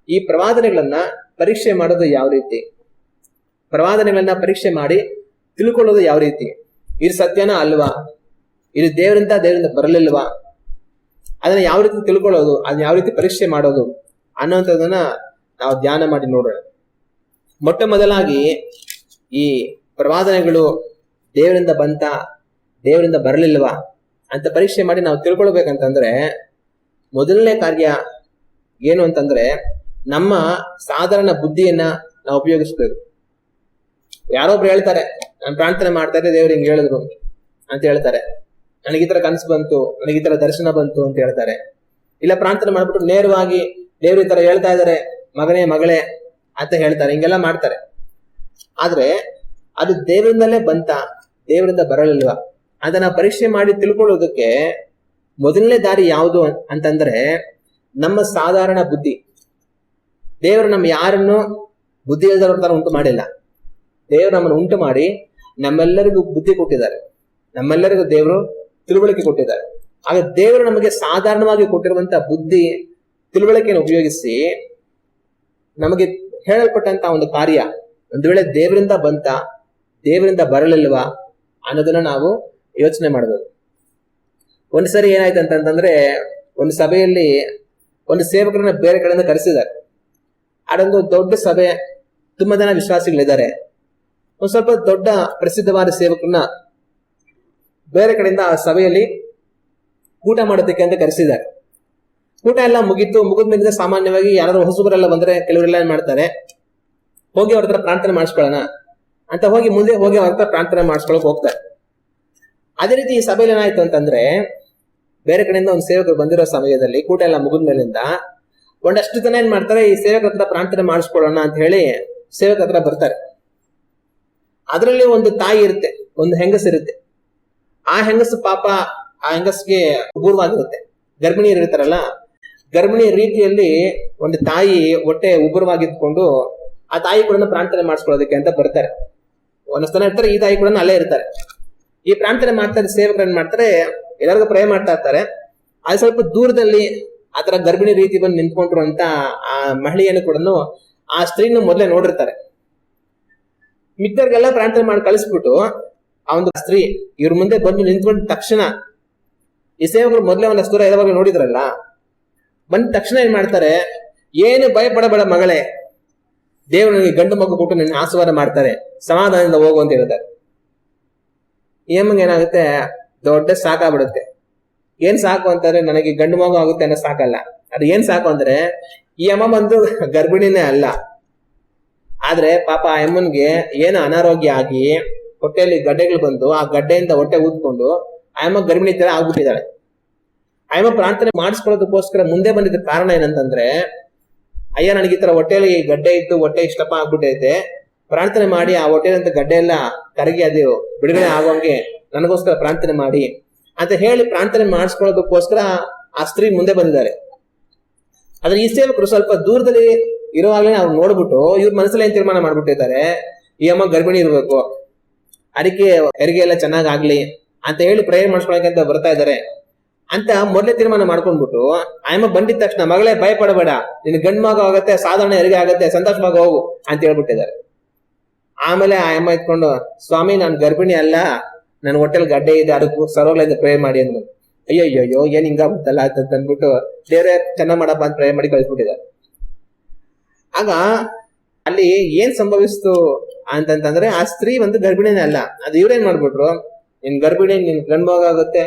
ಈ ಪ್ರವಾದನೆಗಳನ್ನ ಪರೀಕ್ಷೆ ಮಾಡೋದು ಯಾವ ರೀತಿ, ಪ್ರವಾದನೆಗಳನ್ನ ಪರೀಕ್ಷೆ ಮಾಡಿ ತಿಳ್ಕೊಳ್ಳೋದು ಯಾವ ರೀತಿ, ಇದು ಸತ್ಯನ ಅಲ್ವಾ, ಇದು ದೇವರಿಂದ ಬರಲಿಲ್ವಾ, ಅದನ್ನ ಯಾವ ರೀತಿ ತಿಳ್ಕೊಳ್ಳೋದು, ಅದನ್ನ ಯಾವ ರೀತಿ ಪರೀಕ್ಷೆ ಮಾಡೋದು ಅನ್ನೋಂಥದ್ದನ್ನ ನಾವು ಧ್ಯಾನ ಮಾಡಿ ನೋಡೋಣ. ಮೊಟ್ಟ ಮೊದಲಾಗಿ ಈ ಪ್ರವಾದನೆಗಳು ದೇವರಿಂದ ಬಂತ, ದೇವರಿಂದ ಬರಲಿಲ್ವಾ ಅಂತ ಪರೀಕ್ಷೆ ಮಾಡಿ ನಾವು ತಿಳ್ಕೊಳ್ಬೇಕಂತಂದ್ರೆ ಮೊದಲನೇ ಕಾರ್ಯ ಏನು ಅಂತಂದ್ರೆ ನಮ್ಮ ಸಾಧಾರಣ ಬುದ್ಧಿಯನ್ನ ನಾವು ಉಪಯೋಗಿಸ್ಬೇಕು. ಯಾರೊಬ್ರು ಹೇಳ್ತಾರೆ, ನಾನು ಪ್ರಾರ್ಥನೆ ಮಾಡ್ತಾ ಇದ್ದೆ, ದೇವ್ರು ಹಿಂಗ್ ಹೇಳಿದ್ರು ಅಂತ ಹೇಳ್ತಾರೆ, ನನಗೀ ತರ ಕನಸು ಬಂತು, ನನಗೀ ತರ ದರ್ಶನ ಬಂತು ಅಂತ ಹೇಳ್ತಾರೆ. ಇಲ್ಲ ಪ್ರಾರ್ಥನೆ ಮಾಡ್ಬಿಟ್ಟು ನೇರವಾಗಿ ದೇವ್ರು ಈ ತರ ಹೇಳ್ತಾ ಇದಾರೆ, ಮಗನೇ ಮಗಳೇ ಅಂತ ಹೇಳ್ತಾರೆ, ಹಿಂಗೆಲ್ಲ ಮಾಡ್ತಾರೆ. ಆದ್ರೆ ಅದು ದೇವರಿಂದಲೇ ಬಂತ, ದೇವರಿಂದ ಬರಲಿಲ್ವಾ ಅದನ್ನ ಪರೀಕ್ಷೆ ಮಾಡಿ ತಿಳ್ಕೊಳ್ಳೋದಕ್ಕೆ ಮೊದಲನೇ ದಾರಿ ಯಾವುದು ಅಂತಂದ್ರೆ ನಮ್ಮ ಸಾಧಾರಣ ಬುದ್ಧಿ. ದೇವರು ನಮ್ಮ ಯಾರನ್ನು ಬುದ್ಧಿ ಇಲ್ಲದವ್ರ ತರ ಉಂಟು ಮಾಡಿಲ್ಲ. ದೇವರು ನಮ್ಮನ್ನು ಉಂಟು ಮಾಡಿ ನಮ್ಮೆಲ್ಲರಿಗೂ ಬುದ್ಧಿ ಕೊಟ್ಟಿದ್ದಾರೆ, ನಮ್ಮೆಲ್ಲರಿಗೂ ದೇವರು ತಿಳುವಳಿಕೆ ಕೊಟ್ಟಿದ್ದಾರೆ. ಆಗ ದೇವರು ನಮಗೆ ಸಾಧಾರಣವಾಗಿ ಕೊಟ್ಟಿರುವಂತ ಬುದ್ಧಿ ತಿಳುವಳಿಕೆಯನ್ನು ಉಪಯೋಗಿಸಿ ನಮಗೆ ಹೇಳಲ್ಪಟ್ಟಂತ ಒಂದು ಕಾರ್ಯ ಒಂದು ವೇಳೆ ದೇವರಿಂದ ಬಂತ, ದೇವರಿಂದ ಬರಲಿಲ್ವಾ ಅನ್ನೋದನ್ನ ನಾವು ಯೋಚನೆ ಮಾಡಬೇಕು. ಒಂದ್ಸರಿ ಏನಾಯ್ತು ಅಂತಂದ್ರೆ ಒಂದು ಸಭೆಯಲ್ಲಿ ಒಂದು ಸೇವಕರನ್ನ ಬೇರೆ ಕಡೆಯಿಂದ ಕರೆಸಿದ್ದಾರೆ. ಅದೊಂದು ದೊಡ್ಡ ಸಭೆ, ತುಂಬಾ ಜನ ವಿಶ್ವಾಸಿಗಳಿದ್ದಾರೆ. ಒಂದ್ ಸ್ವಲ್ಪ ದೊಡ್ಡ ಪ್ರಸಿದ್ಧವಾದ ಸೇವಕರನ್ನ ಬೇರೆ ಕಡೆಯಿಂದ ಆ ಸಭೆಯಲ್ಲಿ ಊಟ ಮಾಡೋದಕ್ಕೆ ಅಂತ ಕರೆಸಿದ್ದಾರೆ. ಊಟ ಎಲ್ಲ ಮುಗಿದ್ಮೇಲೆ ಸಾಮಾನ್ಯವಾಗಿ ಯಾರಾದ್ರೂ ಹೊಸಬರೆಲ್ಲ ಬಂದ್ರೆ ಕೆಲವರೆಲ್ಲ ಏನ್ ಮಾಡ್ತಾರೆ, ಹೋಗಿ ಅವ್ರ ಹತ್ರ ಪ್ರಾರ್ಥನೆ ಮಾಡಿಸ್ಕೊಳ್ಳೋಣ ಅಂತ ಮುಂದೆ ಹೋಗಿ ಅವ್ರ ಹತ್ರ ಪ್ರಾರ್ಥನೆ ಮಾಡಿಸ್ಕೊಳಕ್ ಹೋಗ್ತಾರೆ. ಅದೇ ರೀತಿ ಈ ಸಭೆಯಲ್ಲಿ ಏನಾಯ್ತು ಅಂತಂದ್ರೆ ಬೇರೆ ಕಡೆಯಿಂದ ಒಂದು ಸೇವಕರು ಬಂದಿರೋ ಸಮಯದಲ್ಲಿ ಊಟ ಎಲ್ಲ ಮುಗಿದ್ಮೇಲಿಂದ ಒಂದಷ್ಟು ಜನ ಏನ್ ಮಾಡ್ತಾರೆ, ಈ ಸೇವಕರ ಹತ್ರ ಪ್ರಾರ್ಥನೆ ಮಾಡಿಸ್ಕೊಳ್ಳೋಣ ಅಂತ ಹೇಳಿ ಸೇವಕರ ಹತ್ರ ಬರ್ತಾರೆ. ಅದರಲ್ಲಿ ಒಂದು ತಾಯಿ ಇರುತ್ತೆ, ಒಂದು ಹೆಂಗಸಿರುತ್ತೆ. ಆ ಹೆಂಗಸು ಪಾಪ, ಆ ಹೆಂಗಸ್ಗೆ ಉಗುರವಾಗಿರುತ್ತೆ. ಗರ್ಭಿಣಿಯರು ಇರ್ತಾರಲ್ಲ, ಗರ್ಭಿಣಿ ರೀತಿಯಲ್ಲಿ ಒಂದು ತಾಯಿ ಹೊಟ್ಟೆ ಉಗುರವಾಗಿದ್ಕೊಂಡು ಆ ತಾಯಿ ಕೂಡ ಪ್ರಾರ್ಥನೆ ಮಾಡಿಸ್ಕೊಳ್ಳೋದಕ್ಕೆ ಅಂತ ಬರ್ತಾರೆ. ಒಂದಷ್ಟು ಜನ ಇರ್ತಾರೆ, ಈ ತಾಯಿ ಕೂಡ ಅಲ್ಲೇ ಇರ್ತಾರೆ. ಈ ಪ್ರಾರ್ಥನೆ ಮಾಡ್ತಾರೆ, ಸೇವಕರು ಏನ್ ಮಾಡ್ತಾರೆ, ಎಲ್ಲರಿಗೂ ಪ್ರೇ ಮಾಡ್ತಾ ಇರ್ತಾರೆ. ಅದು ಸ್ವಲ್ಪ ದೂರದಲ್ಲಿ ಆತರ ಗರ್ಭಿಣಿ ರೀತಿ ಬಂದು ನಿಂತ್ಕೊಂಡಿರುವಂತ ಆ ಮಹಿಳೆಯನ್ನು ಕೂಡ ಆ ಸ್ತ್ರೀನ ಮೊದಲೇ ನೋಡಿರ್ತಾರೆ. ಮಿಕ್ಕರಿಗೆಲ್ಲ ಪ್ರಾರ್ಥನೆ ಮಾಡಿ ಕಳಿಸ್ಬಿಟ್ಟು ಆ ಒಂದು ಸ್ತ್ರೀ ಇವ್ರ ಮುಂದೆ ಬಂದು ನಿಂತ್ಕೊಂಡ ತಕ್ಷಣ ಈ ಸೇವಕರು ಮೊದಲೇ ಒಂದಷ್ಟು ದೂರ ಯಾವಾಗ ನೋಡಿದ್ರಲ್ಲ, ಬಂದ ತಕ್ಷಣ ಏನ್ ಮಾಡ್ತಾರೆ, ಏನು ಭಯ ಪಡಬೇಡ ಮಗಳೇ, ದೇವರು ನನಗೆ ಗಂಡು ಮಗು ಕೊಟ್ಟು ನಿನ್ನ ಆಶೀರ್ವಾದ ಮಾಡ್ತಾರೆ, ಸಮಾಧಾನದಿಂದ ಹೋಗು ಅಂತ ಹೇಳ್ತಾರೆ. ಏನಾಗುತ್ತೆ, ದೊಡ್ಡ ಸಾಕಾಗ್ಬಿಡುತ್ತೆ. ಏನ್ ಸಾಕು ಅಂತಂದ್ರೆ ನನಗೆ ಗಂಡು ಮಗು ಆಗುತ್ತೆ ಅನ್ನೋ ಸಾಕಲ್ಲ. ಅದು ಏನ್ ಸಾಕು ಅಂದ್ರೆ ಈ ಅಮ್ಮ ಬಂದು ಗರ್ಭಿಣಿನೇ ಅಲ್ಲ, ಆದ್ರೆ ಪಾಪ ಆ ಅಮ್ಮನ್ಗೆ ಏನು ಅನಾರೋಗ್ಯ ಆಗಿ ಹೊಟ್ಟೆಯಲ್ಲಿ ಗಡ್ಡೆಗಳು ಬಂದು ಆ ಗಡ್ಡೆಯಿಂದ ಹೊಟ್ಟೆ ಊದ್ಕೊಂಡು ಆ ಅಮ್ಮ ಗರ್ಭಿಣಿ ತರ ಆಗ್ಬಿಟ್ಟಿದ್ದಾಳೆ. ಆ ಅಮ್ಮ ಪ್ರಾರ್ಥನೆ ಮಾಡಿಸ್ಕೊಳ್ಳೋದಕ್ಕೋಸ್ಕರ ಮುಂದೆ ಬಂದಿದ್ದ ಕಾರಣ ಏನಂತಂದ್ರೆ, ಅಯ್ಯ ನನಗೆ ಈ ತರ ಹೊಟ್ಟೆಯಲ್ಲಿ ಗಡ್ಡೆ ಇತ್ತು, ಹೊಟ್ಟೆ ಇಷ್ಟಪ್ಪ ಆಗ್ಬಿಟ್ಟೈತೆ, ಪ್ರಾರ್ಥನೆ ಮಾಡಿ ಆ ಹೊಟ್ಟೆಯಂತ ಗಡ್ಡೆ ಎಲ್ಲ ಕರಗಿ ಅದು ಬಿಡುಗಡೆ ಆಗೋಂಗೆ ನನಗೋಸ್ಕರ ಪ್ರಾರ್ಥನೆ ಮಾಡಿ ಅಂತ ಹೇಳಿ ಪ್ರಾರ್ಥನೆ ಮಾಡಿಸ್ಕೊಳ್ಳೋದಕ್ಕೋಸ್ಕರ ಆ ಸ್ತ್ರೀ ಮುಂದೆ ಬಂದಿದ್ದಾರೆ. ಆದ್ರೆ ಈ ಸೇವಕರು ಸ್ವಲ್ಪ ದೂರದಲ್ಲಿ ಇರುವಾಗಲೇ ಅವ್ರು ನೋಡ್ಬಿಟ್ಟು ಇವ್ರ ಮನಸ್ಸಲ್ಲಿ ಏನ್ ತೀರ್ಮಾನ ಮಾಡ್ಬಿಟ್ಟಿದ್ದಾರೆ, ಈ ಅಮ್ಮ ಗರ್ಭಿಣಿ ಇರ್ಬೇಕು, ಅದಕ್ಕೆ ಹೆರಿಗೆ ಎಲ್ಲ ಚೆನ್ನಾಗ್ಲಿ ಅಂತ ಹೇಳಿ ಪ್ರೇಯರ್ ಮಾಡಿಸ್ಕೊಳಕ್ಕೆ ಅಂತ ಬರ್ತಾ ಇದ್ದಾರೆ ಅಂತ ಮೊದಲೇ ತೀರ್ಮಾನ ಮಾಡ್ಕೊಂಡ್ಬಿಟ್ಟು ಆ ಅಮ್ಮ ಬಂದಿದ ತಕ್ಷಣ, ಮಗಳೇ ಭಯ ಪಡಬೇಡ, ನಿನ್ ಗಂಡು ಮಗ ಆಗುತ್ತೆ, ಸಾಧಾರಣ ಹೆರಿಗೆ ಆಗುತ್ತೆ, ಸಂತೋಷವಾಗಿ ಹೋಗು ಅಂತ ಹೇಳ್ಬಿಟ್ಟಿದ್ದಾರೆ. ಆಮೇಲೆ ಆ ಅಮ್ಮ ಇಟ್ಕೊಂಡು, ಸ್ವಾಮಿ ನಾನು ಗರ್ಭಿಣಿ ಅಲ್ಲ, ನನ್ ಹೊಟ್ಟೆಲ್ ಗಡ್ಡೆ ಇದೆ, ಅದಕ್ಕೂ ಸರೋಗ್ಲಿಂದ ಪ್ರೇ ಮಾಡಿ ಅಂದ್ರು. ಅಯ್ಯೋ ಏನ್ ಹಿಂಗಾಗುತ್ತಲ್ಲ ಅಂತ ಅಂದ್ಬಿಟ್ಟು ದೇವ್ರೆ ಚೆನ್ನಾಗ್ ಮಾಡಪ್ಪ ಅಂತ ಪ್ರೇ ಮಾಡಿ ಕಳಿಸ್ಬಿಟ್ಟಿದ್ದಾರೆ. ಆಗ ಅಲ್ಲಿ ಏನ್ ಸಂಭವಿಸ್ತು ಅಂತಂತಂದ್ರೆ ಆ ಸ್ತ್ರೀ ಒಂದು ಗರ್ಭಿಣಿನೇ ಅಲ್ಲ, ಅದು ಇವ್ರೇನ್ ಮಾಡ್ಬಿಟ್ರು, ನಿನ್ ಗರ್ಭಿಣಿ, ನಿನ್ ಗಂಡು ಮಗ ಆಗುತ್ತೆ,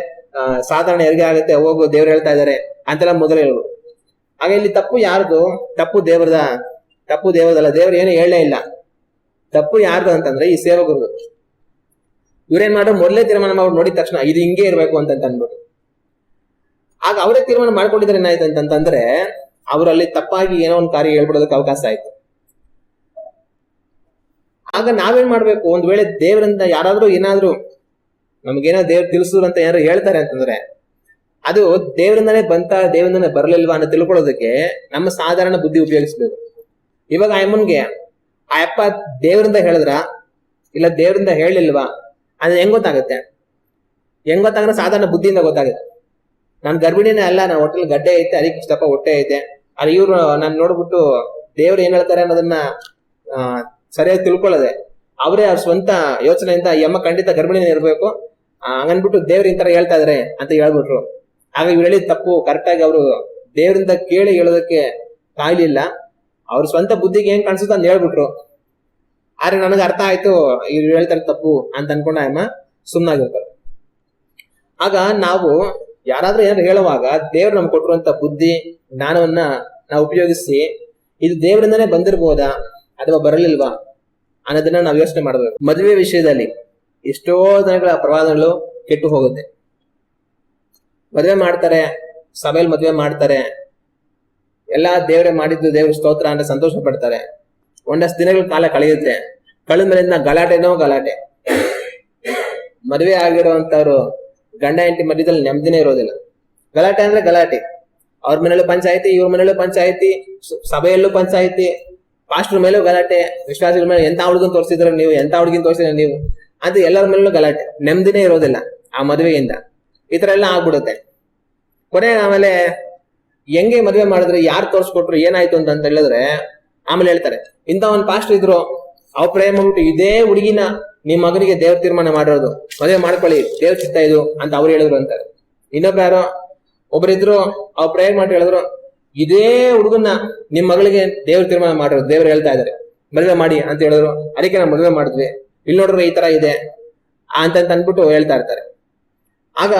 ಸಾಧಾರಣ ಹೆರಿಗೆ ಆಗುತ್ತೆ, ಹೋಗು ದೇವ್ರು ಹೇಳ್ತಾ ಇದಾರೆ ಅಂತೆಲ್ಲ ಮೊದಲೇ ಹೇಳು. ಆಗ ಇಲ್ಲಿ ತಪ್ಪು ಯಾರ್ದು? ತಪ್ಪು ದೇವ್ರದಲ್ಲ, ದೇವ್ರು ಏನು ಹೇಳಲೇ ಇಲ್ಲ. ತಪ್ಪು ಯಾರ್ದು ಅಂತಂದ್ರೆ ಈ ಸೇವಕರು. ಇವ್ರೇನ್ ಮಾಡೋ ಮೊದಲೇ ತೀರ್ಮಾನ ಮಾಡಿ ನೋಡಿದ ತಕ್ಷಣ ಇದು ಹಿಂಗೆ ಇರ್ಬೇಕು ಅಂತ ಅನ್ಬಿಟ್ಟು ಆಗ ಅವರೇ ತೀರ್ಮಾನ ಮಾಡ್ಕೊಂಡಿದ್ರೆ ಏನಾಯ್ತು ಅಂತಂದ್ರೆ ಅವರಲ್ಲಿ ತಪ್ಪಾಗಿ ಏನೋ ಒಂದು ಕಾರ್ಯ ಹೇಳ್ಬಿಡೋದಕ್ಕೆ ಅವಕಾಶ ಆಯ್ತು. ಆಗ ನಾವೇನ್ ಮಾಡ್ಬೇಕು, ಒಂದ್ ವೇಳೆ ದೇವರಿಂದ ಯಾರಾದ್ರೂ ಏನಾದ್ರು ನಮ್ಗೇನೋ ದೇವ್ರು ತಿಳಿಸಿದ್ರು ಅಂತ ಏನಾದ್ರು ಹೇಳ್ತಾರೆ ಅಂತಂದ್ರೆ ಅದು ದೇವರಿಂದನೇ ಬಂತ, ದೇವರಿಂದನೇ ಬರಲಿಲ್ವಾ ಅಂತ ತಿಳ್ಕೊಳ್ಳೋದಕ್ಕೆ ನಮ್ಮ ಸಾಧಾರಣ ಬುದ್ಧಿ ಉಪಯೋಗಿಸ್ಬೇಕು. ಇವಾಗ ಆ ಅಮ್ಮನ್ಗೆ ಆ ಅಪ್ಪ ದೇವರಿಂದ ಹೇಳಿದ್ರ ಇಲ್ಲ ದೇವರಿಂದ ಹೇಳಿಲ್ವಾ ಅದು ಹೆಂಗ್ ಗೊತ್ತಾಗುತ್ತೆ? ಸಾಧಾರಣ ಬುದ್ಧಿಯಿಂದ ಗೊತ್ತಾಗುತ್ತೆ. ನಾನು ಗರ್ಭಿಣಿನೇ ಅಲ್ಲ, ನಾನು ಹೊಟ್ಟೆಲ್ ಗಡ್ಡೆ ಐತೆ, ಅದಕ್ಕೆ ಇಷ್ಟಪ್ಪ ಹೊಟ್ಟೆ ಐತೆ, ಅಲ್ಲಿ ಇವ್ರು ನಾನು ನೋಡ್ಬಿಟ್ಟು ದೇವ್ರು ಏನ್ ಹೇಳ್ತಾರೆ ಅನ್ನೋದನ್ನ ಸರಿಯಾಗಿ ತಿಳ್ಕೊಳ್ಳದೆ ಅವರೇ ಅವ್ರ ಸ್ವಂತ ಯೋಚನೆಯಿಂದ ಈ ಅಮ್ಮ ಖಂಡಿತ ಗರ್ಭಿಣಿನೇ ಇರ್ಬೇಕು ಹಂಗನ್ಬಿಟ್ಟು ದೇವ್ರ ಈ ತರ ಹೇಳ್ತಾ ಇದಾರೆ ಅಂತ ಹೇಳ್ಬಿಟ್ರು. ಆಗ ಇವ್ರು ಹೇಳಿದ ತಪ್ಪು. ಕರೆಕ್ಟ್ ಆಗಿ ಅವರು ದೇವರಿಂದ ಕೇಳಿ ಹೇಳೋದಕ್ಕೆ ಕಾಯ್ಲಿಲ್ಲ, ಅವ್ರ ಸ್ವಂತ ಬುದ್ಧಿಗೆ ಏನ್ ಕಾಣಿಸುತ್ತ ಅಂತ ಹೇಳ್ಬಿಟ್ರು. ಆದ್ರೆ ನನಗೆ ಅರ್ಥ ಆಯ್ತು ಇವ್ರು ಹೇಳ್ತಾರೆ ತಪ್ಪು ಅಂತ ಅನ್ಕೊಂಡ ಅಮ್ಮ ಸುಮ್ನಾಗಿರ್ತಾರೆ. ಆಗ ನಾವು ಯಾರಾದ್ರೂ ಏನಾದ್ರು ಹೇಳುವಾಗ ದೇವ್ರು ನಮ್ಗೆ ಕೊಟ್ಟಿರುವಂತ ಬುದ್ಧಿ ಜ್ಞಾನವನ್ನ ನಾವು ಉಪಯೋಗಿಸಿ ಇದು ದೇವರಿಂದನೇ ಬಂದಿರ್ಬೋದಾ ಅಥವಾ ಬರಲಿಲ್ವಾ ಅನ್ನೋದನ್ನ ನಾವು ಯೋಚನೆ ಮಾಡಬೇಕು. ಮದುವೆ ವಿಷಯದಲ್ಲಿ ಎಷ್ಟೋ ಜನಗಳ ಪ್ರವಾದಗಳು ಕೆಟ್ಟು ಹೋಗುತ್ತೆ. ಮದುವೆ ಮಾಡ್ತಾರೆ, ಸಭೆಯಲ್ಲಿ ಮದುವೆ ಮಾಡ್ತಾರೆ, ಎಲ್ಲಾ ದೇವರೇ ಮಾಡಿದ್ದು ದೇವ್ರ ಸ್ತೋತ್ರ ಅಂತ ಸಂತೋಷ ಪಡ್ತಾರೆ. ಒಂದಷ್ಟು ದಿನಗಳ ಕಾಲ ಕಳೆಯುತ್ತೆ. ಕಳೆದ ಮೇಲಿಂದ ಗಲಾಟೆನೋ ಗಲಾಟೆ. ಮದುವೆ ಆಗಿರುವಂತವ್ರು ಗಂಡ ಹೆಂಡತಿ ಮಧ್ಯದಲ್ಲಿ ನೆಮ್ಮದಿನೇ ಇರೋದಿಲ್ಲ. ಗಲಾಟೆ ಅಂದ್ರೆ ಗಲಾಟೆ. ಅವ್ರ ಮನೇಲೂ ಪಂಚಾಯಿತಿ, ಇವ್ರ ಮನೇಲೂ ಪಂಚಾಯಿತಿ, ಸಭೆಯಲ್ಲೂ ಪಂಚಾಯಿತಿ, ಪಾಸ್ಟರ್ ಮೇಲೂ ಗಲಾಟೆ, ವಿಶ್ವಾಸಿಗಳ ಮೇಲೆ ಎಂತ ಹುಡುಗನ್ ತೋರಿಸಿದ್ರೆ ನೀವು, ಎಂತ ಹುಡುಗಿನ ತೋರಿಸಿದ್ರೆ ನೀವು ಅಂತ ಎಲ್ಲರ ಮೇಲೂ ಗಲಾಟೆ. ನೆಮ್ಮದಿನೇ ಇರೋದಿಲ್ಲ ಆ ಮದುವೆಯಿಂದ. ಈ ತರ ಎಲ್ಲ ಆಗ್ಬಿಡುತ್ತೆ. ಕೊನೆ ಆಮೇಲೆ ಹೆಂಗೆ ಮದುವೆ ಮಾಡಿದ್ರೆ, ಯಾರು ತೋರ್ಸ್ಕೊಟ್ರು, ಏನಾಯ್ತು ಅಂತ ಹೇಳಿದ್ರೆ ಆಮೇಲೆ ಹೇಳ್ತಾರೆ ಇಂತ ಒಂದ್ ಪಾಸ್ಟರ್ ಇದ್ರು, ಅವ್ರ ಪ್ರೇಮ ಮಾಡ್ಬಿಟ್ಟು ಇದೇ ಹುಡುಗಿನ ನಿಮ್ ಮಗನಿಗೆ ದೇವ್ರ ತೀರ್ಮಾನ ಮಾಡಿರೋದು, ಮದುವೆ ಮಾಡ್ಕೊಳ್ಳಿ, ದೇವ್ರ ಚಿತ್ತ ಇದು ಅಂತ ಅವ್ರು ಹೇಳಿದ್ರು ಅಂತಾರೆ. ಇನ್ನೊಬ್ರು ಯಾರೋ ಒಬ್ರಿದ್ರು, ಅವ್ರು ಪ್ರೇಯರ್ ಮಾಡಿ ಹೇಳಿದ್ರು ಇದೇ ಹುಡುಗನ್ನ ನಿಮ್ ಮಗಳಿಗೆ ದೇವ್ರ ತೀರ್ಮಾನ ಮಾಡಿರೋದು, ದೇವ್ರು ಹೇಳ್ತಾ ಇದಾರೆ ಮದುವೆ ಮಾಡಿ ಅಂತ ಹೇಳಿದ್ರು. ಅದಕ್ಕೆ ನಾವು ಮದುವೆ ಮಾಡಿದ್ವಿ, ಇಲ್ಲಿ ನೋಡ್ರೆ ಈ ತರ ಇದೆ ಅಂತ ಅನ್ಬಿಟ್ಟು ಹೇಳ್ತಾ ಇರ್ತಾರೆ. ಆಗ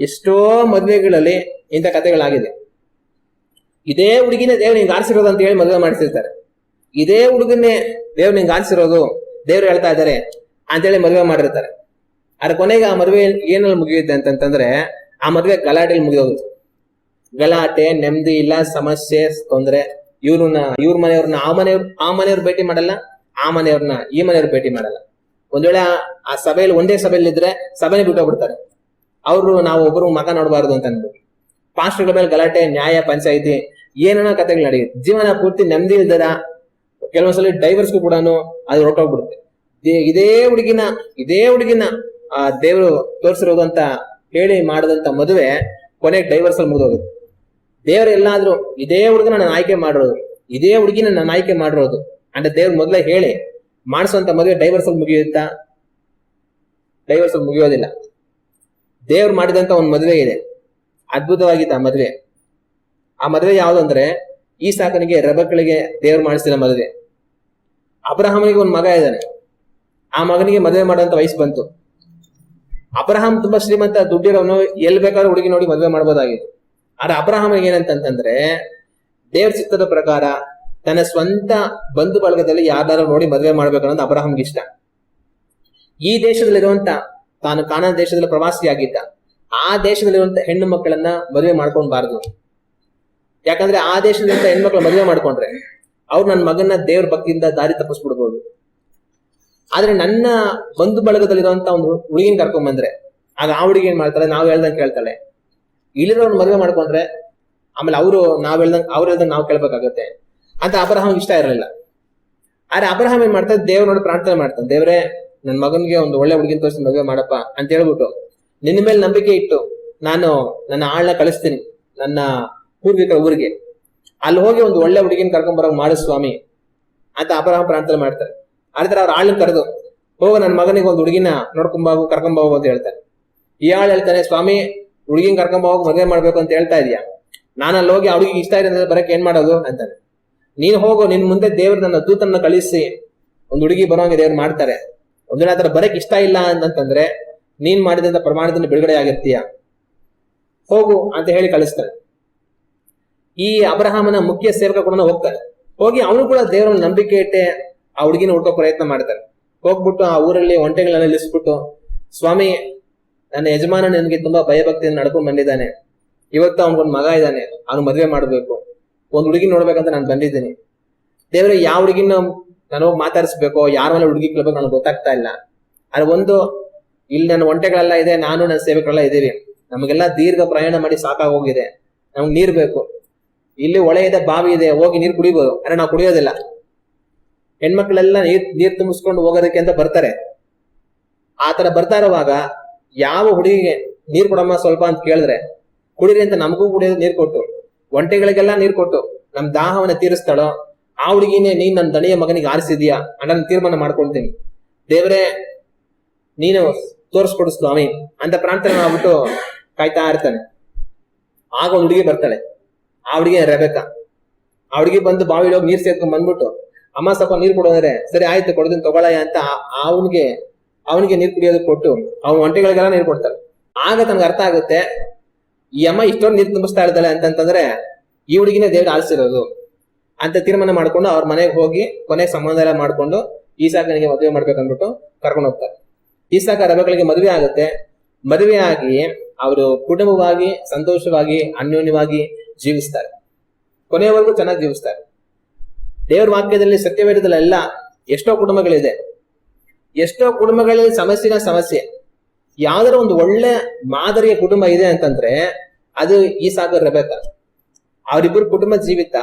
ಎಷ್ಟೋ ಮದುವೆಗಳಲ್ಲಿ ಇಂಥ ಕಥೆಗಳಾಗಿದೆ. ಇದೇ ಹುಡುಗಿನೇ ದೇವ್ರು ನಿಂಗೆ ಆರಿಸಿರೋದು ಅಂತ ಹೇಳಿ ಮದುವೆ ಮಾಡಿಸಿರ್ತಾರೆ. ಇದೇ ಹುಡುಗನ್ನೇ ದೇವ್ರು ನಿಂಗೆ ಆರಿಸಿರೋದು, ದೇವ್ರು ಹೇಳ್ತಾ ಇದ್ದಾರೆ ಅಂತೇಳಿ ಮದುವೆ ಮಾಡಿರ್ತಾರೆ. ಆದ್ರೆ ಕೊನೆಗೆ ಆ ಮದುವೆ ಏನಲ್ಲಿ ಮುಗಿಯುತ್ತೆ ಅಂತಂದ್ರೆ ಆ ಮದುವೆ ಗಲಾಟೆಯಲ್ಲಿ ಮುಗಿದೋಗುತ್ತೆ. ಗಲಾಟೆ, ನೆಮ್ಮದಿ ಇಲ್ಲ, ಸಮಸ್ಯೆ, ತೊಂದರೆ. ಇವ್ರ ಮನೆಯವ್ರನ್ನ ಆ ಮನೆಯವ್ರು ಭೇಟಿ ಮಾಡಲ್ಲ, ಆ ಮನೆಯವ್ರನ್ನ ಈ ಮನೆಯವ್ರು ಭೇಟಿ ಮಾಡಲ್ಲ. ಒಂದ್ ವೇಳೆ ಆ ಸಭೆಯಲ್ಲಿ ಒಂದೇ ಸಭೆಯಲ್ಲಿ ಇದ್ರೆ ಸಭೆನೇ ಬಿಟ್ಟೋಗ್ಬಿಡ್ತಾರೆ. ಅವ್ರು ನಾವು ಒಬ್ರು ಮಗ ನೋಡಬಾರ್ದು ಅಂತ ಅನ್ಬಿಟ್ಟು. ಪಾಸ್ಟರ್ಗಳ ಮೇಲೆ ಗಲಾಟೆ, ನ್ಯಾಯ, ಪಂಚಾಯಿತಿ, ಏನೇನೋ ಕಥೆಗಳು ನಡೆಯುತ್ತೆ. ಜೀವನ ಪೂರ್ತಿ ನೆಮ್ಮದಿ ಇಲ್ದದ, ಕೆಲವೊಂದ್ಸಲ ಡೈವರ್ಸ್ಗೂ ಕೂಡ ಅದು ಹೊರಟೋಗ್ಬಿಡುತ್ತೆ. ಇದೇ ಹುಡುಗಿನ ಆ ದೇವರು ತೋರಿಸಿರೋದು ಅಂತ ಹೇಳಿ ಮಾಡದಂತ ಮದುವೆ ಕೊನೆಗೆ ಡೈವರ್ಸ್ ಅಲ್ಲಿ ಮುಗಿದೋಗುತ್ತೆ. ದೇವ್ರು ಎಲ್ಲಾದ್ರೂ ಇದೇ ಹುಡುಗನ ನಾನು ಆಯ್ಕೆ ಮಾಡಿರೋದು, ಇದೇ ಹುಡುಗಿನ ನಾನು ಆಯ್ಕೆ ಮಾಡಿರೋದು ಅಂತ ದೇವ್ರು ಮೊದಲೇ ಹೇಳಿ ಮಾಡಿಸುವಂತ ಮದುವೆ ಡೈವರ್ಸ್ ಅಲ್ಲಿ ಮುಗಿಯುತ್ತಾ? ಡೈವರ್ಸ್ ಅಲ್ಲಿ ಮುಗಿಯೋದಿಲ್ಲ. ದೇವ್ರು ಮಾಡಿದಂತ ಒಂದು ಮದುವೆ ಇದೆ, ಅದ್ಭುತವಾಗಿತ್ತು ಆ ಮದುವೆ. ಆ ಮದುವೆ ಯಾವ್ದಂದ್ರೆ ಈ ಸಾಕನಿಗೆ ರೆಬೆಕ್ಕಳಿಗೆ ದೇವ್ರು ಮಾಡಿಸಿದ ಮದುವೆ. ಅಬ್ರಹಾಮನಿಗೆ ಒಂದು ಮಗ ಇದ್ದಾನೆ, ಆ ಮಗನಿಗೆ ಮದುವೆ ಮಾಡುವಂತ ವಯಸ್ಸು ಬಂತು. ಅಬ್ರಹಾಂ ತುಂಬಾ ಶ್ರೀಮಂತ, ದುಡ್ಡಿರೋನು, ಎಲ್ಲಿ ಬೇಕಾದ್ರೂ ಹುಡುಗಿ ನೋಡಿ ಮದುವೆ ಮಾಡ್ಬೋದಾಗಿತ್ತು. ಆದ್ರೆ ಅಬ್ರಹಾಮಿಗೆ ಏನಂತಂದ್ರೆ ದೇವ್ರ ಚಿತ್ತದ ಪ್ರಕಾರ ತನ್ನ ಸ್ವಂತ ಬಂಧು ಬಳಗದಲ್ಲಿ ಯಾರು ನೋಡಿ ಮದುವೆ ಮಾಡ್ಬೇಕು ಅನ್ನೋದು ಅಬ್ರಹಾಂಗೆ ಇಷ್ಟ. ಈ ದೇಶದಲ್ಲಿರುವಂತ, ತಾನು ಕಾನಾನ್ ದೇಶದಲ್ಲಿ ಪ್ರವಾಸಿಯಾಗಿದ್ದ ಆ ದೇಶದಲ್ಲಿರುವಂತ ಹೆಣ್ಣು ಮಕ್ಕಳನ್ನ ಮದುವೆ ಮಾಡ್ಕೊಂಡ್ಬಾರ್ದು. ಯಾಕಂದ್ರೆ ಆ ದೇಶದಿಂದ ಹೆಣ್ಮಕ್ಳು ಮದುವೆ ಮಾಡ್ಕೊಂಡ್ರೆ ಅವ್ರು ನನ್ನ ಮಗನ ದೇವ್ರ ಭಕ್ತಿಯಿಂದ ದಾರಿ ತಪ್ಪಿಸ್ಬಿಡ್ಬೋದು. ಆದ್ರೆ ನನ್ನ ಬಂಧು ಬಳಗದಲ್ಲಿರುವಂತ ಒಂದು ಹುಡುಗಿನ ಕರ್ಕೊಂಡ್ ಬಂದ್ರೆ ಆಗ ಆ ಹುಡುಗಿ ಏನ್ ಮಾಡ್ತಾಳೆ, ನಾವ್ ಹೇಳ್ದಂಗೆ ಕೇಳ್ತಾಳೆ. ಇಲ್ಲಿರೋನ್ ಮದುವೆ ಮಾಡ್ಕೊಂಡ್ರೆ ಆಮೇಲೆ ಅವ್ರು ಹೇಳ್ದಂಗೆ ನಾವು ಕೇಳ್ಬೇಕಾಗತ್ತೆ ಅಂತ ಅಬ್ರಹಾಂ ಇಷ್ಟ ಇರಲಿಲ್ಲ. ಆದ್ರೆ ಅಬ್ರಹಾಂ ಏನ್ ಮಾಡ್ತಾರೆ, ದೇವ್ರ ನೋಡಿ ಪ್ರಾರ್ಥನೆ ಮಾಡ್ತಾನೆ, ದೇವ್ರೆ ನನ್ ಮಗನ್ಗೆ ಒಂದು ಒಳ್ಳೆ ಹುಡುಗಿನ ತೋರಿಸಿ ಮದುವೆ ಮಾಡಪ್ಪ ಅಂತ ಹೇಳ್ಬಿಟ್ಟು ನಿನ್ನ ಮೇಲೆ ನಂಬಿಕೆ ಇಟ್ಟು ನಾನು ನನ್ನ ಆಳ್ನ ಕಳಿಸ್ತೀನಿ ನನ್ನ ಪೂರ್ವಿಕರ ಊರಿಗೆ, ಅಲ್ಲಿ ಹೋಗಿ ಒಂದು ಒಳ್ಳೆ ಹುಡುಗಿನ ಕರ್ಕೊಂಡ್ ಬರೋ ಮಾಡು ಸ್ವಾಮಿ ಅಂತ ಅಬ್ರಹಾಂ ಪ್ರಾರ್ಥನೆ ಮಾಡ್ತಾರೆ. ಆದ್ರೆ ಅವ್ರ ಆಳ್ನ ಕರೆದು ಹೋಗ ನನ್ನ ಮಗನಿಗೆ ಒಂದು ಹುಡುಗಿನ ಕರ್ಕೊಂಬೋಗು ಅಂತ ಹೇಳ್ತಾರೆ. ಈ ಆಳ್ ಹೇಳ್ತಾನೆ, ಸ್ವಾಮಿ ಹುಡುಗಿನ ಕರ್ಕೊಂಬೋಗಿ ಮದುವೆ ಮಾಡ್ಬೇಕು ಅಂತ ಹೇಳ್ತಾ ಇದೀಯಾ, ನಾನು ಅಲ್ಲಿ ಹೋಗಿ ಆ ಹುಡುಗಿ ಇಷ್ಟ ಇದೆ ಅಂದ್ರೆ ಬರಕ್ ಏನ್ ಮಾಡೋದು ಅಂತಾನೆ. ನೀನ್ ಹೋಗು, ನಿನ್ ಮುಂದೆ ದೇವ್ರ ನನ್ನ ದೂತನ್ನ ಕಳಿಸಿ ಒಂದು ಹುಡುಗಿ ಬರೋಂಗೆ ದೇವ್ರು ಮಾಡ್ತಾರೆ. ಒಂದ್ ವೇಳೆ ಆತರ ಬರಕ್ ಇಷ್ಟ ಇಲ್ಲ ಅಂತಂದ್ರೆ ನೀನ್ ಮಾಡಿದಂತ ಪ್ರಮಾಣದಿಂದ ಬಿಡುಗಡೆ ಆಗಿರ್ತೀಯ, ಹೋಗು ಅಂತ ಹೇಳಿ ಕಳಿಸ್ತಾನೆ. ಈ ಅಬ್ರಹಾಮನ ಮುಖ್ಯ ಸೇವಕ ಕೂಡ ಹೋಗ್ತಾನೆ. ಹೋಗಿ ಅವನು ಕೂಡ ದೇವರ ನಂಬಿಕೆ ಇಟ್ಟೆ ಆ ಹುಡುಗಿನ ಹುಡ್ಕೋ ಪ್ರಯತ್ನ ಮಾಡ್ತಾರೆ. ಹೋಗ್ಬಿಟ್ಟು ಆ ಊರಲ್ಲಿ ಒಂಟೆಗಳನ್ನ ನಿಲ್ಲಿಸ್ಬಿಟ್ಟು, ಸ್ವಾಮಿ ನನ್ನ ಯಜಮಾನ ನನಗೆ ತುಂಬಾ ಭಯಭಕ್ತಿಯನ್ನು ನಡ್ಕೊಂಡ್ ಬಂದಿದ್ದಾನೆ, ಇವತ್ತು ಅವನಿಗೊಂದು ಮಗ ಇದ್ದಾನೆ, ಅವ್ನು ಮದುವೆ ಮಾಡ್ಬೇಕು, ಒಂದ್ ಹುಡುಗಿ ನೋಡ್ಬೇಕಂತ ನಾನು ಬಂದಿದ್ದೀನಿ. ದೇವ್ರೆ ಯಾವ ಹುಡುಗಿನ ನಾನು ಹೋಗಿ ಮಾತಾಡಿಸ್ಬೇಕು, ಯಾರ ಮೇಲೆ ಹುಡುಗಿ ಕೇಳ್ಬೇಕು ನನಗೆ ಗೊತ್ತಾಗ್ತಾ ಇಲ್ಲ. ಆದ್ರೆ ಒಂದು ಇಲ್ಲಿ ನನ್ನ ಒಂಟೆಗಳೆಲ್ಲ ಇದೆ, ನಾನು ನನ್ನ ಸೇವಕರೆಲ್ಲ ಇದೀವಿ, ನಮಗೆಲ್ಲ ದೀರ್ಘ ಪ್ರಯಾಣ ಮಾಡಿ ಸಾಕಾಗೋಗಿದೆ, ನಮ್ಗೆ ನೀರ್ ಬೇಕು, ಇಲ್ಲಿ ಹೊಳೆ ಇದೆ, ಬಾವಿ ಇದೆ, ಹೋಗಿ ನೀರ್ ಕುಡಿಬೋದು, ಆದ್ರೆ ನಾವು ಕುಡಿಯೋದಿಲ್ಲ. ಹೆಣ್ಮಕ್ಳೆಲ್ಲ ನೀರ್ ತುಂಬಿಸ್ಕೊಂಡು ಹೋಗೋದಕ್ಕೆ ಅಂತ ಬರ್ತಾರೆ. ಆತರ ಬರ್ತಾ ಇರುವಾಗ ಯಾವ ಹುಡುಗಿಗೆ ನೀರ್ ಕೊಡಮ್ಮ ಸ್ವಲ್ಪ ಅಂತ ಕೇಳಿದ್ರೆ ಕುಡಿರಿ ಅಂತ ನಮಗೂ ಕುಡಿಯೋದು ನೀರ್ ಕೊಟ್ಟು, ಒಂಟೆಗಳಿಗೆಲ್ಲ ನೀರ್ ಕೊಟ್ಟು ನಮ್ ದಾಹವನ್ನ ತೀರಿಸ್ತಾಳೋ ಆ ಹುಡುಗಿನೇ ನೀನ್ ನನ್ನ ದಣಿಯ ಮಗನಿಗೆ ಆರಿಸಿದ್ಯಾ ಅನ್ನೋದನ್ನ ತೀರ್ಮಾನ ಮಾಡ್ಕೊಳ್ತೀನಿ. ದೇವರೇ ನೀನು ತೋರಿಸ್ಕೊಡು ಸ್ವಾಮಿ ಅಂತ ಪ್ರಾರ್ಥನೆ ಮಾಡ್ಬಿಟ್ಟು ಕಾಯ್ತಾ ಇರ್ತಾನೆ. ಆಗ ಒಂದು ಹುಡುಗಿ ಬರ್ತಾಳೆ. ಆ ಹುಡುಗಿ ರೆಬೆಕ್ಕಾ. ಆ ಹುಡುಗಿ ಬಂದು ಬಾವಿಲಿ ಹೋಗಿ ನೀರ್ ಸೇರ್ಕೊಂಡ್ ಬಂದ್ಬಿಟ್ಟು, ಅಮ್ಮ ಸ್ವಲ್ಪ ನೀರ್ ಕೊಡೋದ್ರೆ, ಸರಿ ಆಯ್ತು ಕೊಡ್ತೀನಿ ತಗೊಳಯ್ಯ ಅಂತ ಅವನಿಗೆ ನೀರ್ ಕುಡಿಯೋದಕ್ಕೆ ಕೊಟ್ಟು ಅವ್ನ ಒಂಟೆಗಳಿಗೆಲ್ಲ ನೀರ್ ಕೊಡ್ತಾಳೆ. ಆಗ ತನ್ಗೆ ಅರ್ಥ ಆಗುತ್ತೆ, ಈ ಅಮ್ಮ ಇಷ್ಟೊಂದು ನೀರು ತುಂಬಿಸ್ತಾ ಇರ್ತಾಳೆ ಅಂತಂದ್ರೆ ಈ ಹುಡುಗಿನೇ ದೇವ್ರ ಆರಿಸಿರೋದು ಅಂತ ತೀರ್ಮಾನ ಮಾಡ್ಕೊಂಡು ಅವ್ರ ಮನೆಗೆ ಹೋಗಿ ಕೊನೆಗೆ ಸಂಬಂಧ ಎಲ್ಲ ಮಾಡ್ಕೊಂಡು ಈಸಾಕನಿಗೆ ಮದುವೆ ಮಾಡ್ಬೇಕಂದ್ಬಿಟ್ಟು ಕರ್ಕೊಂಡು ಹೋಗ್ತಾರೆ. ಈಸಾಕ ರೆಬೆಕ್ಕಳಿಗೆ ಮದುವೆ ಆಗುತ್ತೆ. ಮದುವೆ ಆಗಿ ಅವರು ಕುಟುಂಬವಾಗಿ ಸಂತೋಷವಾಗಿ ಅನ್ಯೋನ್ಯವಾಗಿ ಜೀವಿಸ್ತಾರೆ. ಕೊನೆಯವರೆಗೂ ಚೆನ್ನಾಗಿ ಜೀವಿಸ್ತಾರೆ. ದೇವ್ರ ವಾಕ್ಯದಲ್ಲಿ ಸತ್ಯವೇದದಲ್ಲೆಲ್ಲ ಎಷ್ಟೋ ಕುಟುಂಬಗಳಿದೆ. ಎಷ್ಟೋ ಕುಟುಂಬಗಳಲ್ಲಿ ಸಮಸ್ಯೆ. ಯಾವ್ದಾರ ಒಂದು ಒಳ್ಳೆ ಮಾದರಿಯ ಕುಟುಂಬ ಇದೆ ಅಂತಂದ್ರೆ ಅದು ಈಸಾಕ ರೆಬೆಕ್ಕಾ. ಅವರಿಬ್ಬರು ಕುಟುಂಬ ಜೀವಿತ